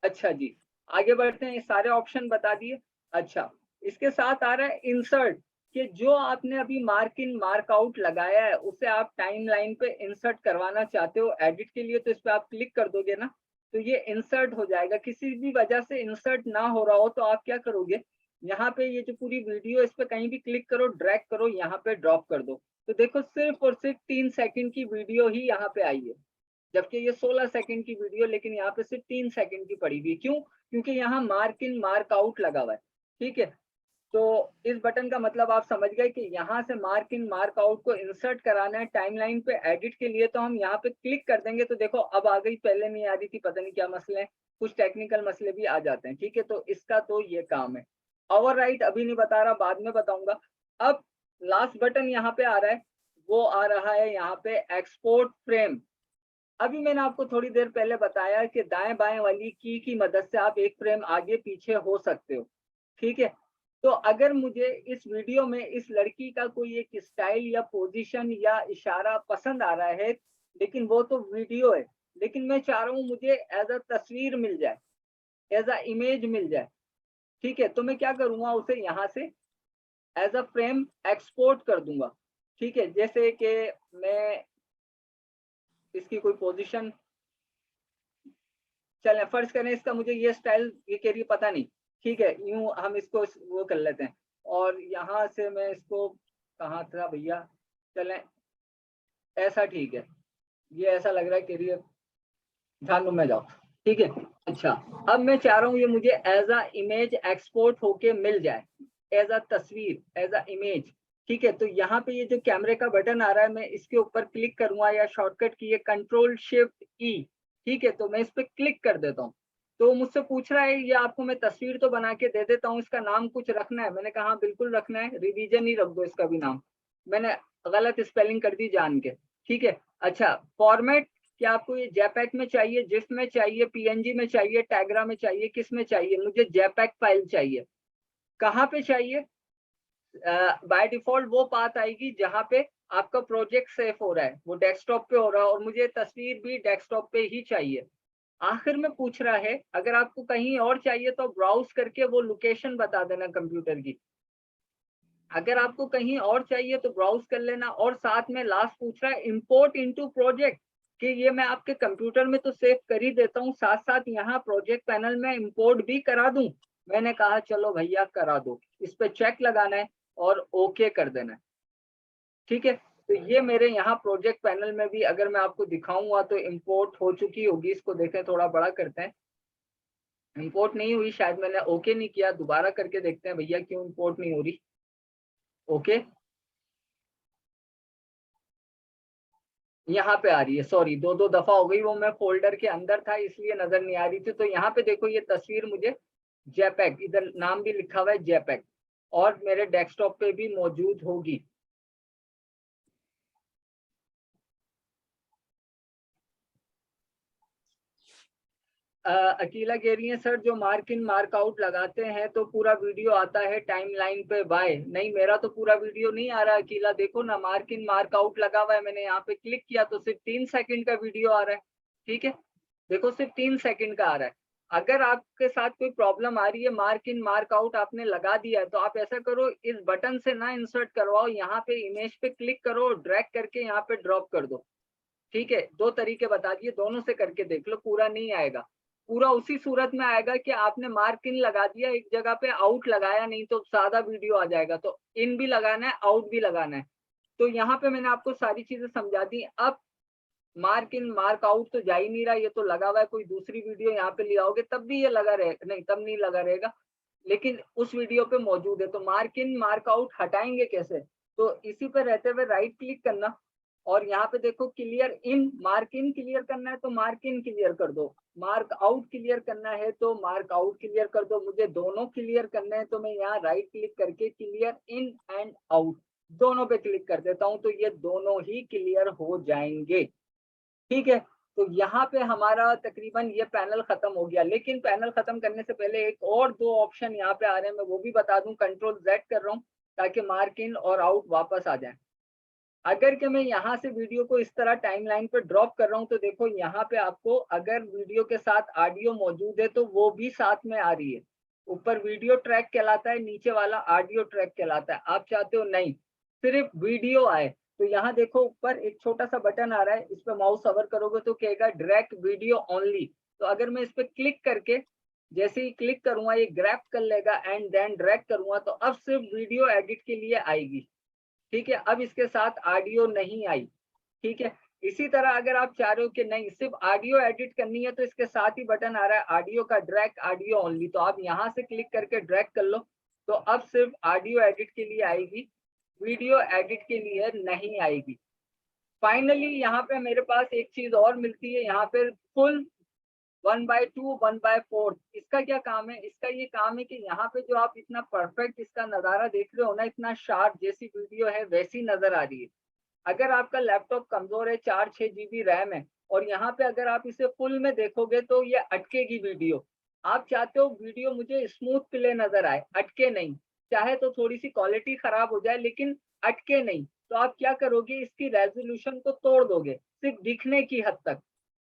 अच्छा जी, आगे बढ़ते हैं, ये सारे ऑप्शन बता दिए। अच्छा, इसके साथ आ रहा है इंसर्ट, कि जो आपने अभी मार्क इन मार्क आउट लगाया है उसे आप टाइमलाइन पे इंसर्ट करवाना चाहते हो एडिट के लिए, तो इस पे आप क्लिक कर दोगे ना तो ये इंसर्ट हो जाएगा। किसी भी वजह से इंसर्ट ना हो रहा हो तो आप क्या करोगे, यहाँ पे ये जो पूरी वीडियो इस पे कहीं भी क्लिक करो, ड्रैग करो, यहाँ पे ड्रॉप कर दो, तो देखो सिर्फ और सिर्फ 3 सेकंड की वीडियो ही यहाँ पे आई है, जबकि ये 16 सेकंड की वीडियो, लेकिन यहाँ पे सिर्फ 3 सेकंड की पड़ी हुई। क्यों? क्योंकि यहाँ मार्क इन मार्क आउट लगा हुआ है। ठीक है, तो इस बटन का मतलब आप समझ गए कि यहाँ से मार्क इन मार्क आउट को इंसर्ट कराना है टाइमलाइन पे एडिट के लिए, तो हम यहाँ पे क्लिक कर देंगे तो देखो अब आ गई, पहले नहीं आ रही थी, पता नहीं क्या मसले हैं, कुछ टेक्निकल मसले भी आ जाते हैं। ठीक है, तो इसका तो ये काम है। ओवरराइट अभी नहीं बता रहा, बाद में बताऊंगा। अब लास्ट बटन यहाँ पे आ रहा है वो आ रहा है यहाँ पे एक्सपोर्ट फ्रेम। अभी मैंने आपको थोड़ी देर पहले बताया कि दाएं बाएं वाली की मदद से आप एक फ्रेम आगे पीछे हो सकते हो, ठीक है। तो अगर मुझे इस वीडियो में इस लड़की का कोई एक स्टाइल या पोजीशन या इशारा पसंद आ रहा है, लेकिन वो तो वीडियो है, लेकिन मैं चाह रहा हूँ मुझे एज अ तस्वीर मिल जाए, एज अ इमेज मिल जाए, ठीक है। तो मैं क्या करूँगा, उसे यहाँ से एज अ फ्रेम एक्सपोर्ट कर दूंगा, ठीक है। जैसे कि मैं इसकी कोई पोजीशन, चलें फर्ज करें इसका मुझे ये स्टाइल ये कह रही पता नहीं, ठीक है, यूं हम इसको वो कर लेते हैं। और यहाँ से मैं इसको, कहाँ था भैया, चलें ऐसा, ठीक है, ये ऐसा लग रहा है, कह रही है ध्यान में जाओ, ठीक है। अच्छा, अब मैं चाह रहा हूँ ये मुझे एज अ इमेज एक्सपोर्ट होके मिल जाए, एज अ तस्वीर, एज अ इमेज, ठीक है। तो यहाँ पे ये जो कैमरे का बटन आ रहा है, मैं इसके ऊपर क्लिक करूंगा, या शॉर्टकट की है कंट्रोल शिफ्ट ई, ठीक है। तो मैं इस पर क्लिक कर देता हूँ। तो मुझसे पूछ रहा है ये आपको मैं तस्वीर तो बना के दे देता हूँ, इसका नाम कुछ रखना है? मैंने कहा हाँ बिल्कुल रखना है, रिवीजन ही रख दो इसका भी नाम। मैंने गलत स्पेलिंग कर दी जान के, ठीक है। अच्छा, फॉर्मेट क्या आपको ये जेपैक में चाहिए, जिस में चाहिए, पीएनजी में चाहिए, टैगरा में चाहिए, किस में चाहिए? मुझे जेपैक फाइल चाहिए। कहाँ पे चाहिए? बाय डिफॉल्ट वो पाथ आएगी जहाँ पे आपका प्रोजेक्ट सेव हो रहा है, वो डेस्कटॉप पे हो रहा है, और मुझे तस्वीर भी डेस्कटॉप पे ही चाहिए। आखिर में पूछ रहा है अगर आपको कहीं और चाहिए तो ब्राउज करके वो लोकेशन बता देना कंप्यूटर की। अगर आपको कहीं और चाहिए तो ब्राउज कर लेना। और साथ में लास्ट पूछ रहा है इंपोर्ट इनटू प्रोजेक्ट, कि ये मैं आपके कंप्यूटर में तो सेव कर ही देता हूँ, साथ साथ यहाँ प्रोजेक्ट पैनल में इंपोर्ट भी करा दूं। मैंने कहा चलो भैया करा दो, इस पे चेक लगाना है और ओके कर देना है, ठीक है। तो ये मेरे यहाँ प्रोजेक्ट पैनल में भी अगर मैं आपको दिखाऊंगा तो इंपोर्ट हो चुकी होगी। इसको देखें, थोड़ा बड़ा करते हैं। इंपोर्ट नहीं हुई, शायद मैंने ओके नहीं किया, दोबारा करके देखते हैं भैया क्यों इंपोर्ट नहीं हो रही। ओके, यहाँ पे आ रही है, सॉरी दो दफा हो गई, वो मैं फोल्डर के अंदर था इसलिए नजर नहीं आ रही थी। तो यहाँ पे देखो ये तस्वीर मुझे जेपैक, इधर नाम भी लिखा हुआ है जेपैक, और मेरे डेस्कटॉप पे भी मौजूद होगी। अकीला कह रही है सर जो मार्क इन मार्क आउट लगाते हैं तो पूरा वीडियो आता है टाइमलाइन पे बाय। नहीं, मेरा तो पूरा वीडियो नहीं आ रहा अकीला, देखो ना मार्क इन मार्क आउट लगा हुआ है, मैंने यहाँ पे क्लिक किया तो सिर्फ 3 सेकंड का वीडियो आ रहा है, ठीक है। देखो सिर्फ 3 सेकंड का आ रहा है। अगर आपके साथ कोई प्रॉब्लम आ रही है, मार्क इन मार्क आउट आपने लगा दिया है, तो आप ऐसा करो इस बटन से ना इंसर्ट करवाओ, यहाँ पे इमेज पे क्लिक करो, ड्रैग करके यहाँ पे ड्रॉप कर दो, ठीक है। 2 तरीके बता दिए, दोनों से करके देख लो, पूरा नहीं आएगा। पूरा उसी सूरत में आएगा कि आपने मार्क इन लगा दिया एक जगह पे, आउट लगाया नहीं, तो सादा वीडियो आ जाएगा। तो इन भी लगाना है, आउट भी लगाना है। तो यहाँ पे मैंने आपको सारी चीजें समझा दी। अब मार्क इन मार्क आउट तो जा ही नहीं रहा, ये तो लगा हुआ है। कोई दूसरी वीडियो यहाँ पे ले आओगे तब भी ये लगा रहेगा, नहीं तब नहीं लगा रहेगा, लेकिन उस वीडियो पे मौजूद है। तो मार्क इन मार्क आउट हटाएंगे कैसे? तो इसी पे रहते हुए राइट क्लिक करना, और यहाँ पे देखो clear in, mark in clear करना है तो मार्क इन क्लियर कर दो, मार्क आउट क्लियर करना है तो मार्क आउट क्लियर कर दो। मुझे दोनों क्लियर करने हैं तो मैं यहाँ राइट क्लिक करके क्लियर इन एंड आउट दोनों पे क्लिक कर देता हूँ, तो ये दोनों ही क्लियर हो जाएंगे, ठीक है। तो यहाँ पे हमारा तकरीबन ये पैनल खत्म हो गया। लेकिन पैनल खत्म करने से पहले एक और 2 ऑप्शन यहाँ पे आ रहे हैं, मैं वो भी बता दूं। कंट्रोल Z कर रहा हूँ ताकि मार्क इन और आउट वापस आ जाए। अगर कि मैं यहाँ से वीडियो को इस तरह टाइमलाइन पे ड्रॉप कर रहा हूँ, तो देखो यहाँ पे आपको अगर वीडियो के साथ ऑडियो मौजूद है तो वो भी साथ में आ रही है। ऊपर वीडियो ट्रैक कहलाता है, नीचे वाला ऑडियो ट्रैक कहलाता है। आप चाहते हो नहीं सिर्फ वीडियो आए, तो यहाँ देखो ऊपर एक छोटा सा बटन आ रहा है, इस पर माउस ओवर करोगे तो कहेगा डायरेक्ट वीडियो ओनली। तो अगर मैं इस पर क्लिक करके जैसे ही क्लिक करूंगा ये ग्रैब कर लेगा एंड देन ड्रैग करूंगा, तो अब सिर्फ वीडियो एडिट के लिए आएगी, ठीक है। अब इसके साथ ऑडियो नहीं आई, ठीक है। इसी तरह अगर आप चाह रहे हो कि नहीं सिर्फ ऑडियो एडिट करनी है, तो इसके साथ ही बटन आ रहा है ऑडियो का, ड्रैग ऑडियो ओनली, तो आप यहाँ से क्लिक करके ड्रैग कर लो, तो अब सिर्फ ऑडियो एडिट के लिए आएगी, वीडियो एडिट के लिए नहीं आएगी। फाइनली यहाँ पे मेरे पास एक चीज और मिलती है, यहाँ पे फुल 1/2 1/4। इसका क्या काम है? इसका ये काम है कि यहाँ पे जो आप इतना परफेक्ट इसका नजारा देख रहे हो ना, इतना शार्प, जैसी वीडियो है वैसी नजर आ रही है। अगर आपका लैपटॉप कमजोर है, 4-6 GB रैम है और यहाँ पे अगर आप इसे फुल में देखोगे तो ये अटकेगी वीडियो। आप चाहते हो वीडियो मुझे स्मूथ प्ले नजर आए, अटके नहीं, चाहे तो थोड़ी सी क्वालिटी खराब हो जाए लेकिन अटके नहीं, तो आप क्या करोगे, इसकी रेजोल्यूशन को तोड़ दोगे सिर्फ दिखने की हद तक।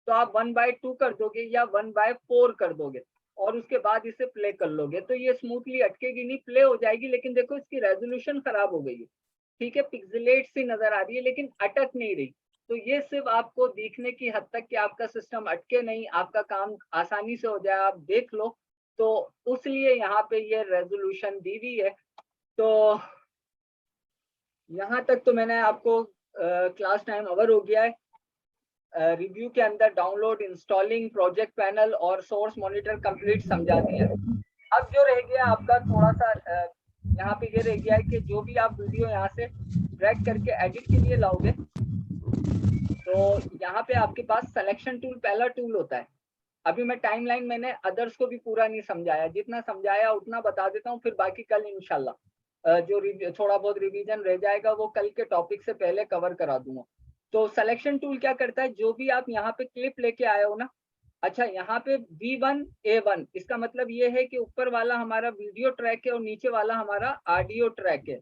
तो आप 1/2 कर दोगे या 1/4 कर दोगे और उसके बाद इसे प्ले कर लोगे, तो ये स्मूथली अटकेगी नहीं, प्ले हो जाएगी, लेकिन देखो इसकी रेजोल्यूशन खराब हो गई है, ठीक है, पिक्सेलेट सी नजर आ रही है लेकिन अटक नहीं रही। तो ये सिर्फ आपको दिखने की हद तक कि आपका सिस्टम अटके नहीं, आपका काम आसानी से हो जाए, आप देख लो, तो उसलिए यहाँ पे ये रेजोल्यूशन दी हुई है। तो यहाँ तक तो मैंने आपको क्लास टाइम ओवर हो गया है। रिव्यू के अंदर डाउनलोड, इंस्टॉलिंग, प्रोजेक्ट पैनल और सोर्स मॉनिटर कंप्लीट समझा दिया। अब जो रह गया आपका थोड़ा सा यहाँ पे ये रह गया है कि जो भी आप वीडियो यहाँ से ड्रैग करके एडिट के लिए लाओगे, तो यहाँ पे आपके पास सिलेक्शन टूल पहला टूल होता है। अभी मैं टाइमलाइन मैंने अदर्स को भी पूरा नहीं समझाया, जितना समझाया उतना बता देता हूँ, फिर बाकी कल इंशाल्लाह जो थोड़ा बहुत रिवीजन रह जाएगा वो कल के टॉपिक से पहले कवर करा दूंगा। तो सिलेक्शन टूल क्या करता है, जो भी आप यहाँ पे क्लिप लेके आए हो ना, अच्छा यहाँ पे V1 A1, इसका मतलब ये है कि ऊपर वाला हमारा वीडियो ट्रैक है और नीचे वाला हमारा ऑडियो ट्रैक है।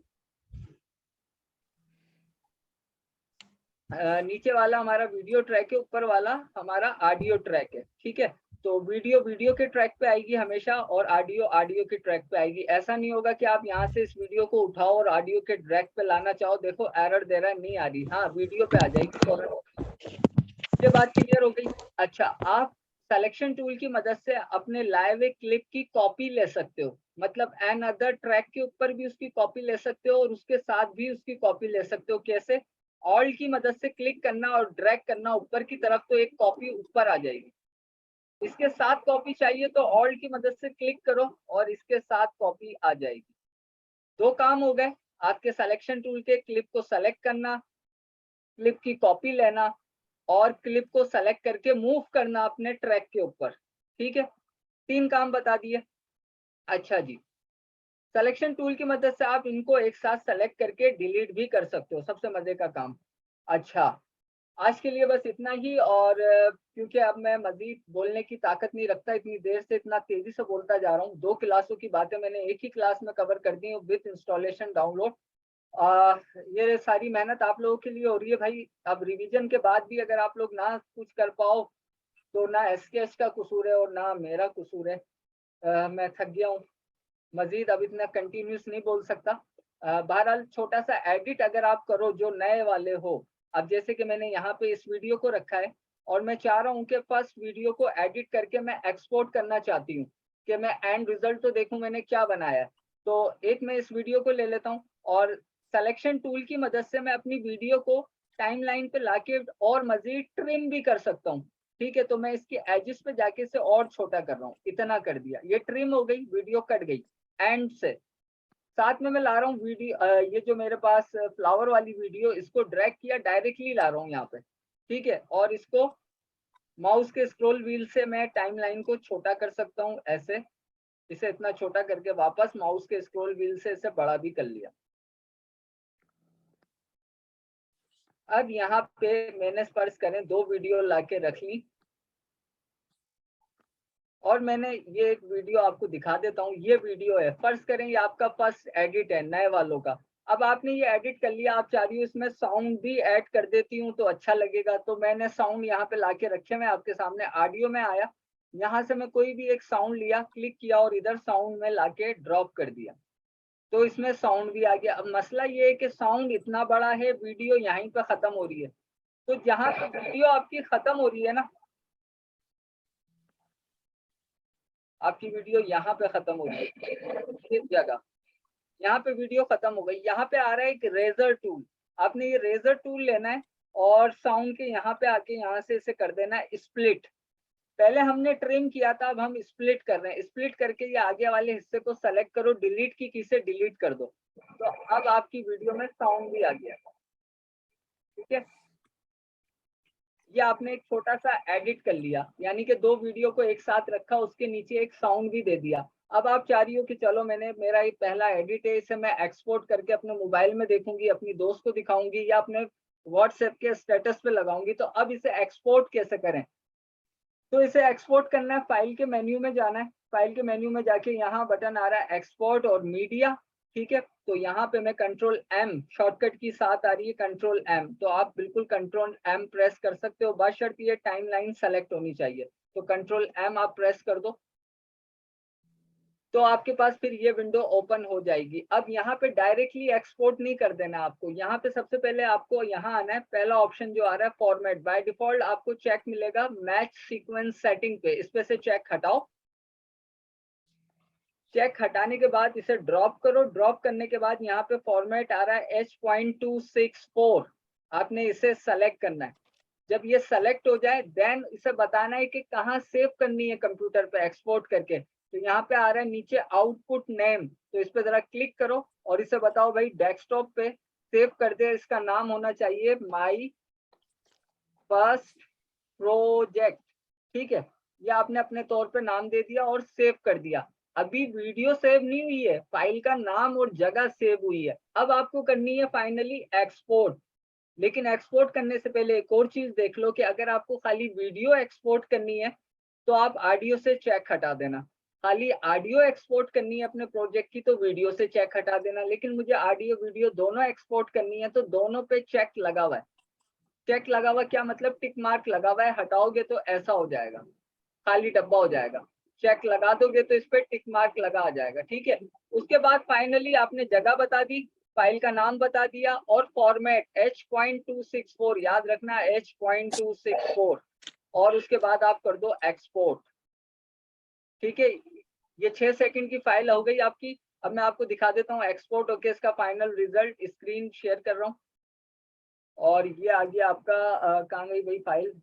नीचे वाला हमारा वीडियो ट्रैक है, ऊपर वाला हमारा ऑडियो ट्रैक है, ठीक है। तो वीडियो के ट्रैक पे आएगी हमेशा और ऑडियो के ट्रैक पे आएगी। ऐसा नहीं होगा कि आप यहाँ से इस वीडियो को उठाओ और ऑडियो के ट्रैक पे लाना चाहो, देखो एरर दे रहा है, नहीं आ रही, हाँ वीडियो पे आ जाएगी। ये बात क्लियर हो गई। अच्छा, आप सिलेक्शन टूल की मदद से अपने लाइव एक क्लिप की कॉपी ले सकते हो, मतलब एन अदर ट्रैक के ऊपर भी उसकी कॉपी ले सकते हो और उसके साथ भी उसकी कॉपी ले सकते हो। कैसे? ऑल्ट की मदद से क्लिक करना और ड्रैग करना ऊपर की तरफ, तो एक कॉपी ऊपर आ जाएगी। इसके साथ कॉपी चाहिए तो ऑल्ट की मदद से क्लिक करो और इसके साथ कॉपी आ जाएगी। दो काम हो गए आपके सिलेक्शन टूल के, क्लिप को सेलेक्ट करना, क्लिप की कॉपी लेना और क्लिप को सेलेक्ट करके मूव करना अपने ट्रैक के ऊपर, ठीक है। 3 काम बता दिए। अच्छा जी, सिलेक्शन टूल की मदद से आप इनको एक साथ सेलेक्ट करके डिलीट भी कर सकते हो, सबसे मजे का काम। अच्छा, आज के लिए बस इतना ही, और क्योंकि अब मैं मजीद बोलने की ताकत नहीं रखता, इतनी देर से इतना तेजी से बोलता जा रहा हूँ, 2 क्लासों की बातें मैंने एक ही क्लास में कवर कर दी विद इंस्टॉलेशन डाउनलोड। ये सारी मेहनत आप लोगों के लिए हो रही है भाई। अब रिवीजन के बाद भी अगर आप लोग ना कुछ कर पाओ तो ना SKH का कसूर है और ना मेरा कसूर है। मैं थक गया हूँ, मजीद अब इतना कंटिन्यूस नहीं बोल सकता। बहरहाल छोटा सा एडिट अगर आप करो जो नए वाले हो, अब जैसे कि मैंने यहाँ पे इस वीडियो को रखा है और मैं चाह रहा हूँ कि फर्स्ट वीडियो को एडिट करके मैं एक्सपोर्ट करना चाहती हूँ कि मैं एंड रिजल्ट तो देखूं मैंने क्या बनाया है। तो एक मैं इस वीडियो को ले लेता हूँ और सिलेक्शन टूल की मदद से मैं अपनी वीडियो को टाइमलाइन पे लाके और मजीद ट्रिम भी कर सकता हूँ, ठीक है। तो मैं इसकी एजिस पे जाके इसे और छोटा कर रहा हूँ, इतना कर दिया, ये ट्रिम हो गई, वीडियो कट गई एंड से। साथ में मैं ला रहा हूँ वीडियो, ये जो मेरे पास फ्लावर वाली वीडियो, इसको ड्रैग किया, डायरेक्टली ला रहा हूँ यहाँ पे, ठीक है। और इसको माउस के स्क्रॉल व्हील से मैं टाइमलाइन को छोटा कर सकता हूँ, ऐसे इसे इतना छोटा करके वापस माउस के स्क्रॉल व्हील से इसे बड़ा भी कर लिया। अब यहाँ पे मैंने फर्ज करें 2 वीडियो लाके रख ली और मैंने ये एक वीडियो आपको दिखा देता हूँ। ये वीडियो है, फर्ज करें ये आपका फर्स्ट एडिट है नए वालों का। अब आपने ये एडिट कर लिया, आप चाह रही हो इसमें साउंड भी ऐड कर देती हूँ तो अच्छा लगेगा, तो मैंने साउंड यहाँ पे लाके रखे, मैं आपके सामने ऑडियो में आया, यहाँ से मैं कोई भी एक साउंड लिया, क्लिक किया और इधर साउंड में लाके ड्रॉप कर दिया, तो इसमें साउंड भी आ गया। अब मसला ये है कि साउंड इतना बड़ा है, वीडियो यहीं पे खत्म हो रही है, तो जहाँ पे वीडियो आपकी खत्म हो रही है ना, आपकी वीडियो यहाँ पे खत्म हो गई, इस जगह यहाँ पे वीडियो खत्म हो गई। यहाँ पे आ रहा है एक रेजर टूल, आपने ये रेजर टूल लेना है और साउंड के यहाँ पे आके यहाँ से इसे कर देना है स्प्लिट। पहले हमने ट्रिम किया था, अब हम स्प्लिट कर रहे हैं। स्प्लिट करके ये आगे वाले हिस्से को सेलेक्ट करो, डिलीट की से डिलीट कर दो, तो अब आपकी वीडियो में साउंड भी आ गया, ठीक है। ये आपने एक छोटा सा एडिट कर लिया, यानी कि 2 वीडियो को एक साथ रखा, उसके नीचे एक साउंड भी दे दिया। अब आप चाह रही हो कि चलो मैंने मेरा ये पहला एडिट है, इसे मैं एक्सपोर्ट करके अपने मोबाइल में देखूंगी, अपनी दोस्त को दिखाऊंगी या अपने व्हाट्सएप के स्टेटस पे लगाऊंगी। तो अब इसे एक्सपोर्ट कैसे करें, तो इसे एक्सपोर्ट करना है, फाइल के मेन्यू में जाना है, फाइल के मेन्यू में जाके यहाँ बटन आ रहा है एक्सपोर्ट और मीडिया, ठीक है। तो यहाँ पे मैं कंट्रोल एम शॉर्टकट की साथ आ रही है कंट्रोल एम, तो आप बिल्कुल कंट्रोल एम प्रेस कर सकते हो, बशर्त ये टाइमलाइन सेलेक्ट होनी चाहिए। तो कंट्रोल एम आप प्रेस कर दो तो आपके पास फिर ये विंडो ओपन हो जाएगी। अब यहाँ पे डायरेक्टली एक्सपोर्ट नहीं कर देना आपको, यहाँ पे सबसे पहले आपको यहाँ आना है, पहला ऑप्शन जो आ रहा है फॉर्मेट, बाय डिफॉल्ट आपको चेक मिलेगा मैच सीक्वेंस सेटिंग पे, इस पे से चेक हटाओ। चेक हटाने के बाद इसे ड्रॉप करो, ड्रॉप करने के बाद यहाँ पे फॉर्मेट आ रहा है H.264, आपने इसे सेलेक्ट करना है। जब ये सेलेक्ट हो जाए देन इसे बताना है कि कहाँ सेव करनी है कंप्यूटर पे एक्सपोर्ट करके। तो यहाँ पे आ रहा है नीचे आउटपुट नेम, तो इस पे जरा क्लिक करो और इसे बताओ भाई डेस्कटॉप पे सेव कर दे, इसका नाम होना चाहिए माई फर्स्ट प्रोजेक्ट, ठीक है। ये आपने अपने तौर पे नाम दे दिया और सेव कर दिया। अभी वीडियो सेव नहीं हुई है, फाइल का नाम और जगह सेव हुई है। अब आपको करनी है फाइनली एक्सपोर्ट, लेकिन एक्सपोर्ट करने से पहले एक और चीज देख लो कि अगर आपको खाली वीडियो एक्सपोर्ट करनी है तो आप ऑडियो से चेक हटा देना, खाली ऑडियो एक्सपोर्ट करनी है अपने प्रोजेक्ट की तो वीडियो से चेक हटा देना। लेकिन मुझे ऑडियो वीडियो दोनों एक्सपोर्ट करनी है तो दोनों पे चेक लगा हुआ है। चेक लगा हुआ क्या मतलब, टिक मार्क लगा हुआ है, हटाओगे तो ऐसा हो जाएगा, खाली डब्बा हो जाएगा। चेक लगा दोगे तो इस पे टिक मार्क लगा आ जाएगा, ठीक है। उसके बाद फाइनली आपने जगह बता दी, फाइल का नाम बता दिया और फॉर्मेट H.264, याद रखना H.264, और उसके बाद आप कर दो एक्सपोर्ट, ठीक है। ये 6 सेकंड की फाइल हो गई आपकी। अब मैं आपको दिखा देता हूँ एक्सपोर्ट होके इसका फाइनल रिजल्ट, स्क्रीन शेयर कर रहा हूँ। और ये आ गया आपका कहाँ गई भाई file,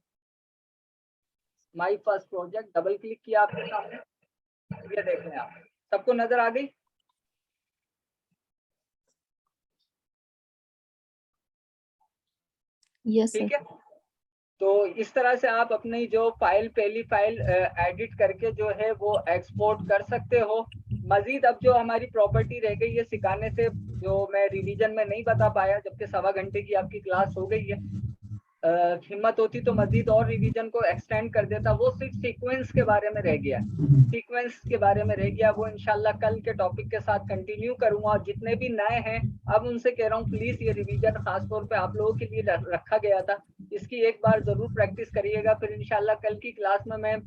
my first project, double click किया आपके सामने, ये देख लें आप, सबको नजर आ गई। यस ठीक सर। है, तो इस तरह से आप अपनी जो फाइल, पहली फाइल एडिट करके जो है वो एक्सपोर्ट कर सकते हो। मजीद अब जो हमारी प्रॉपर्टी रह गई है सिखाने से, जो मैं रिवीजन में नहीं बता पाया, जबकि 1.25 घंटे की आपकी क्लास हो गई है, हिम्मत होती तो मजीद और रिवीजन को एक्सटेंड कर देता। वो सिर्फ सीक्वेंस के बारे में रह गया, सीक्वेंस के बारे में रह गया, वो इंशाल्लाह कल के टॉपिक के साथ कंटिन्यू करूंगा। और जितने भी नए हैं अब उनसे कह रहा हूँ प्लीज ये रिवीजन खास तौर पे आप लोगों के लिए रखा गया था, इसकी एक बार जरूर प्रैक्टिस करिएगा। फिर इंशाल्लाह कल की क्लास में मैं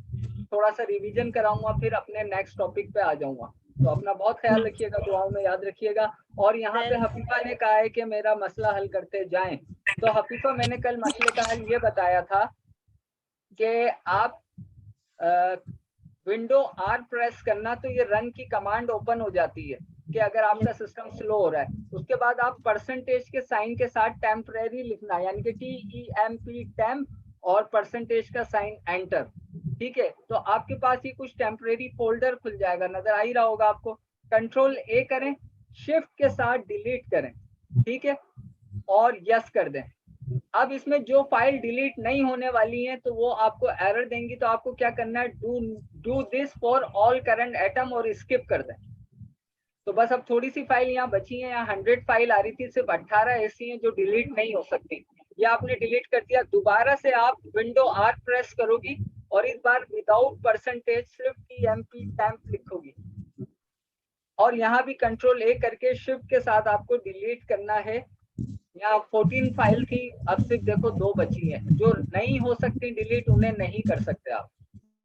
थोड़ा सा रिवीजन कराऊंगा, फिर अपने नेक्स्ट टॉपिक पे आ जाऊंगा। तो अपना बहुत ख्याल रखिएगा, दुआओं में याद रखिएगा। और यहाँ पे हफीफा ने कहा है कि मेरा मसला हल करते जाएं। तो हफीफा, मैंने कल मसले का हल ये बताया था कि आप विंडो आर प्रेस करना तो ये रन की कमांड ओपन हो जाती है कि अगर आपका सिस्टम स्लो हो रहा है। उसके बाद आप परसेंटेज के साइन के साथ टेम्परेरी लिखना, यानी कि TEMP टेम्प और परसेंटेज का साइन एंटर, ठीक है। तो आपके पास ही कुछ टेम्परेरी फोल्डर खुल जाएगा, नजर आ ही रहा होगा आपको। कंट्रोल A करें, शिफ्ट के साथ डिलीट करें, ठीक है, और यस कर दें। अब इसमें जो फाइल डिलीट नहीं होने वाली है तो वो आपको एरर देंगी, तो आपको क्या करना है, do this for all current atom और स्किप कर दें। तो बस अब थोड़ी सी फाइल यहाँ बची है, यहाँ 100 फाइल आ रही थी, सिर्फ 18 ऐसी हैं जो डिलीट नहीं हो सकती। ये आपने डिलीट कर दिया। दोबारा से आप विंडो आर प्रेस करोगी और इस बार विदाउट परसेंटेज सिर्फ TMP टेम्प लिखोगी, और यहाँ भी कंट्रोल A करके शिफ्ट के साथ आपको डिलीट करना है। यहाँ 14 फाइल थी, अब सिर्फ देखो 2 बची हैं, जो नहीं हो सकती डिलीट, उन्हें नहीं कर सकते आप।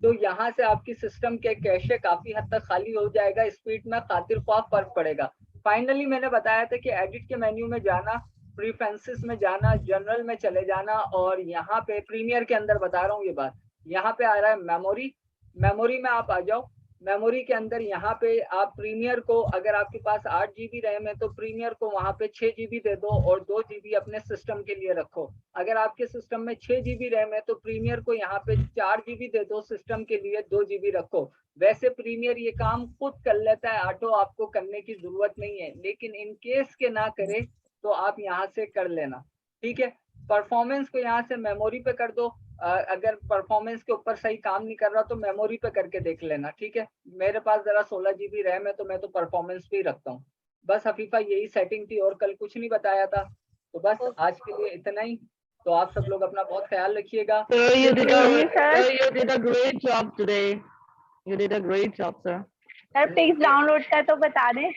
तो यहाँ से आपकी सिस्टम के कैशे काफी हद तक खाली हो जाएगा, स्पीड में खातिर ख्वाह फर्क पड़ेगा। फाइनली मैंने बताया था कि एडिट के मेन्यू में जाना, प्रीफरेंसेस में जाना, जनरल में चले जाना, और यहाँ पे प्रीमियर के अंदर बता रहा हूँ ये बात, यहाँ पे आ रहा है मेमोरी, मेमोरी में आप आ जाओ। मेमोरी के अंदर यहाँ पे आप प्रीमियर को, अगर आपके पास 8 GB रैम है तो प्रीमियर को वहाँ पे 6 GB दे दो और 2 GB अपने सिस्टम के लिए रखो। अगर आपके सिस्टम में 6 GB रैम है तो प्रीमियर को यहाँ पे 4 GB दे दो, सिस्टम के लिए 2 GB रखो। वैसे प्रीमियर ये काम खुद कर लेता है ऑटो, आपको करने की जरूरत नहीं है, लेकिन इन केस के ना करे तो आप यहाँ से कर लेना, ठीक है। परफॉर्मेंस को यहाँ से मेमोरी पे कर दो, अगर परफॉर्मेंस के ऊपर सही काम नहीं कर रहा तो मेमोरी पे करके देख लेना, ठीक है। मेरे पास जरा 16 GB रैम है तो मैं तो परफॉर्मेंस पे ही रखता हूँ। बस हफीफा यही सेटिंग थी और कल कुछ नहीं बताया था। तो बस आज के लिए इतना ही। तो आप सब लोग अपना बहुत ख्याल रखिएगा। So you did a great job today. You did a great job, sir. Sir pics download का तो बता दें।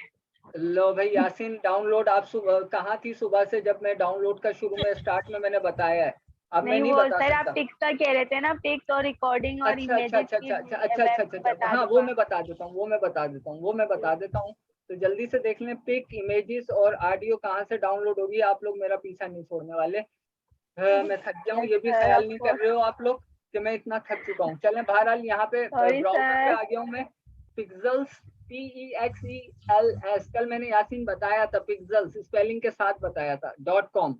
लो भाई यासीन, डाउनलोड आप सुबह कहाँ थी? सुबह से जब मैं डाउनलोड का शुरू में स्टार्ट में मैंने बताया है, अब मैं नहीं बता सर सकता। आप पिक्स का कह रहे थे ना, पिक्स और रिकॉर्डिंग और इमेजेस अच्छा, हाँ वो मैं बता देता हूँ। तो जल्दी से देख लें, पिक, इमेजेस और ऑडियो कहाँ से डाउनलोड होगी। आप लोग मेरा पीछा नहीं छोड़ने वाले। मैं थक गया हूँ, ये भी ख्याल नहीं कर रहे हो आप लोग कि मैं इतना थक चुका हूँ। चलें बहरहाल यहाँ पे ब्राउजर पे आ गया हूँ मैं। पिक्सेल्स PEXELS, कल मैंने यासीन बताया था, पिक्सेल्स स्पेलिंग के साथ बताया था .com।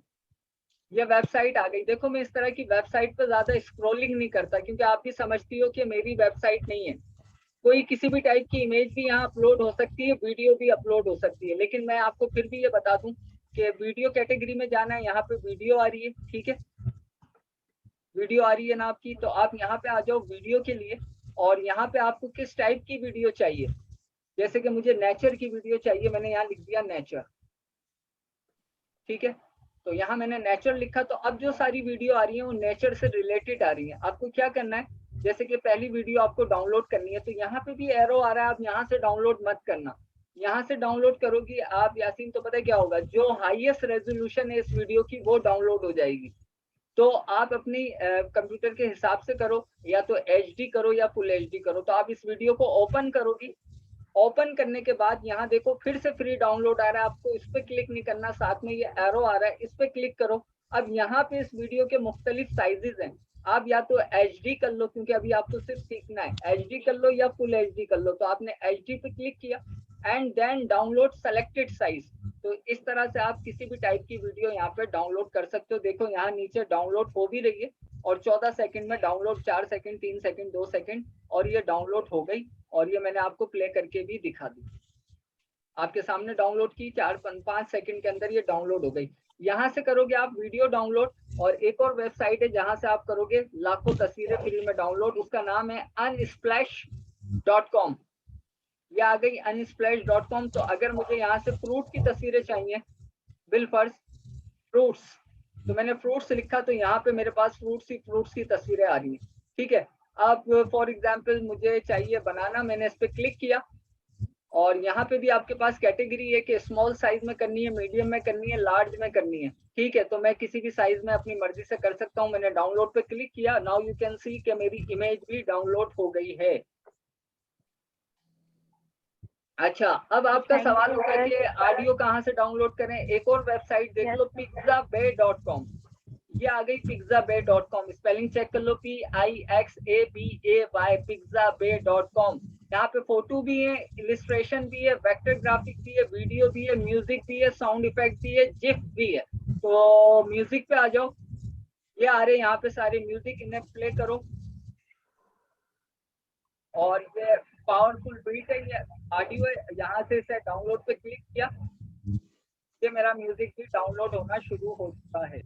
ये वेबसाइट आ गई। देखो मैं इस तरह की वेबसाइट पे ज्यादा स्क्रॉलिंग नहीं करता, क्योंकि आप भी समझती हो कि मेरी वेबसाइट नहीं है। कोई किसी भी टाइप की इमेज भी यहाँ अपलोड हो सकती है, वीडियो भी अपलोड हो सकती है, लेकिन मैं आपको फिर भी ये बता दूं कि वीडियो कैटेगरी में जाना है। यहाँ पे वीडियो आ रही है, ठीक है, वीडियो आ रही है ना आपकी, तो आप यहाँ पे आ जाओ वीडियो के लिए। और यहाँ पे आपको किस टाइप की वीडियो चाहिए, जैसे कि मुझे नेचर की वीडियो चाहिए, मैंने यहाँ लिख दिया नेचर, ठीक है। तो यहाँ मैंने नेचर लिखा, तो अब जो सारी वीडियो आ रही है वो नेचर से रिलेटेड आ रही है। आपको क्या करना है, जैसे कि पहली वीडियो आपको डाउनलोड करनी है, तो यहाँ पे भी एरो आ रहा है, आप यहाँ से डाउनलोड मत करना। यहाँ से डाउनलोड करोगी आप यासीन, तो पता है क्या होगा, जो हाईएस्ट रेजोल्यूशन है इस वीडियो की वो डाउनलोड हो जाएगी। तो आप अपनी कंप्यूटर के हिसाब से करो, या तो HD करो या फुल HD करो। तो आप इस वीडियो को ओपन करोगी, ओपन करने के बाद यहाँ देखो फिर से फ्री डाउनलोड आ रहा है, आपको इस पे क्लिक नहीं करना, साथ में ये एरो आ रहा है, इस पे क्लिक करो। अब यहाँ पे इस वीडियो के मुख्तलिफ साइजेस हैं, आप या तो HD कर लो, क्योंकि अभी आपको सिर्फ सीखना है, HD कर लो या फुल HD कर लो। तो आपने HD पे क्लिक किया and then download selected size. तो इस तरह से आप किसी भी टाइप की वीडियो यहाँ पे डाउनलोड कर सकते हो। देखो यहाँ नीचे डाउनलोड हो भी रही है, और 14 सेकंड में डाउनलोड, 4 सेकंड, 3 सेकंड, 2 सेकंड, और ये डाउनलोड हो गई। और ये मैंने आपको प्ले करके भी दिखा दी, आपके सामने डाउनलोड की, 4-5 सेकंड के अंदर ये डाउनलोड हो गई। यहाँ से करोगे आप वीडियो डाउनलोड, और एक और वेबसाइट है जहाँ से आप करोगे लाखों तस्वीरें फ्री में डाउनलोड, उसका नाम है unsplash.com। ये आ गई unsplash.com। तो अगर मुझे यहाँ से फ्रूट की तस्वीरें चाहिए, बिलफर्ज फ्रूट्स, तो मैंने फ्रूट्स लिखा, तो यहाँ पे मेरे पास फ्रूट्स की तस्वीरें आ रही हैं, ठीक है। अब फॉर एग्जांपल मुझे चाहिए बनाना, मैंने इस पे क्लिक किया, और यहाँ पे भी आपके पास कैटेगरी है कि स्मॉल साइज में करनी है, मीडियम में करनी है, लार्ज में करनी है, ठीक है। तो मैं किसी भी साइज में अपनी मर्जी से कर सकता हूँ। मैंने डाउनलोड पे क्लिक किया, नाउ यू कैन सी कि मेरी इमेज भी डाउनलोड हो गई है। अच्छा, अब आपका सवाल होगा कि ऑडियो कहाँ से डाउनलोड करें। एक और वेबसाइट देख लो, pixabay.com। ये आ गई pixabay.com, स्पेलिंग चेक कर लो, PIXABAY, pixabay.com। यहाँ पे फोटो भी है, इलिस्ट्रेशन भी है, वेक्टर ग्राफिक भी है, वीडियो भी है, म्यूजिक भी है, साउंड इफेक्ट भी है, जिफ भी है। तो म्यूजिक पे आ जाओ, ये आ रहे यहाँ पे सारे म्यूजिक, इन्हें प्ले करो, और ये पावरफुल बीट है, ये ऑडियो है। यहाँ से इसे डाउनलोड पे क्लिक किया, ये मेरा म्यूजिक भी डाउनलोड होना शुरू हो चुका है,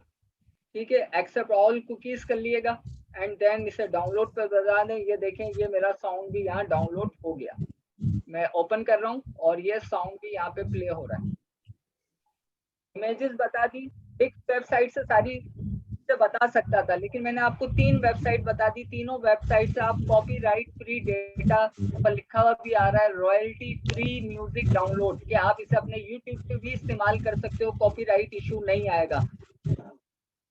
ठीक है। एक्सेप्ट ऑल कुकीज कर लिएगा एंड देन इसे डाउनलोड पे बता दें। ये देखें, ये मेरा साउंड भी यहाँ डाउनलोड हो गया। मैं ओपन कर रहा हूँ और ये साउंड भी यहाँ पे प्ले हो रहा है। इमेजेस बता दी, एक वेबसाइट से सारी से बता सकता था, लेकिन मैंने आपको 3 वेबसाइट बता दी। तीनों वेबसाइट से आप कॉपीराइट फ्री डेटा पर लिखा हुआ भी आ रहा है, रॉयल्टी फ्री म्यूजिक डाउनलोड, कि आप इसे अपने यूट्यूब पे भी इस्तेमाल कर सकते हो, कॉपीराइट इशू नहीं आएगा।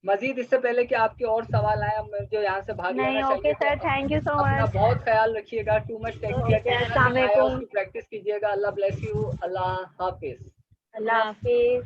मजीद इससे पहले कि आपके और सवाल आए, मुझे यहाँ से भाग लेना चाहिए। Okay sir, thank you so much. अपना बहुत ख्याल रखिएगा, टू मच टेक केयर, उसकी प्रैक्टिस कीजिएगा। अल्लाह ब्लेस यू, अल्लाह हाफिज। अल्लाह हाफिज।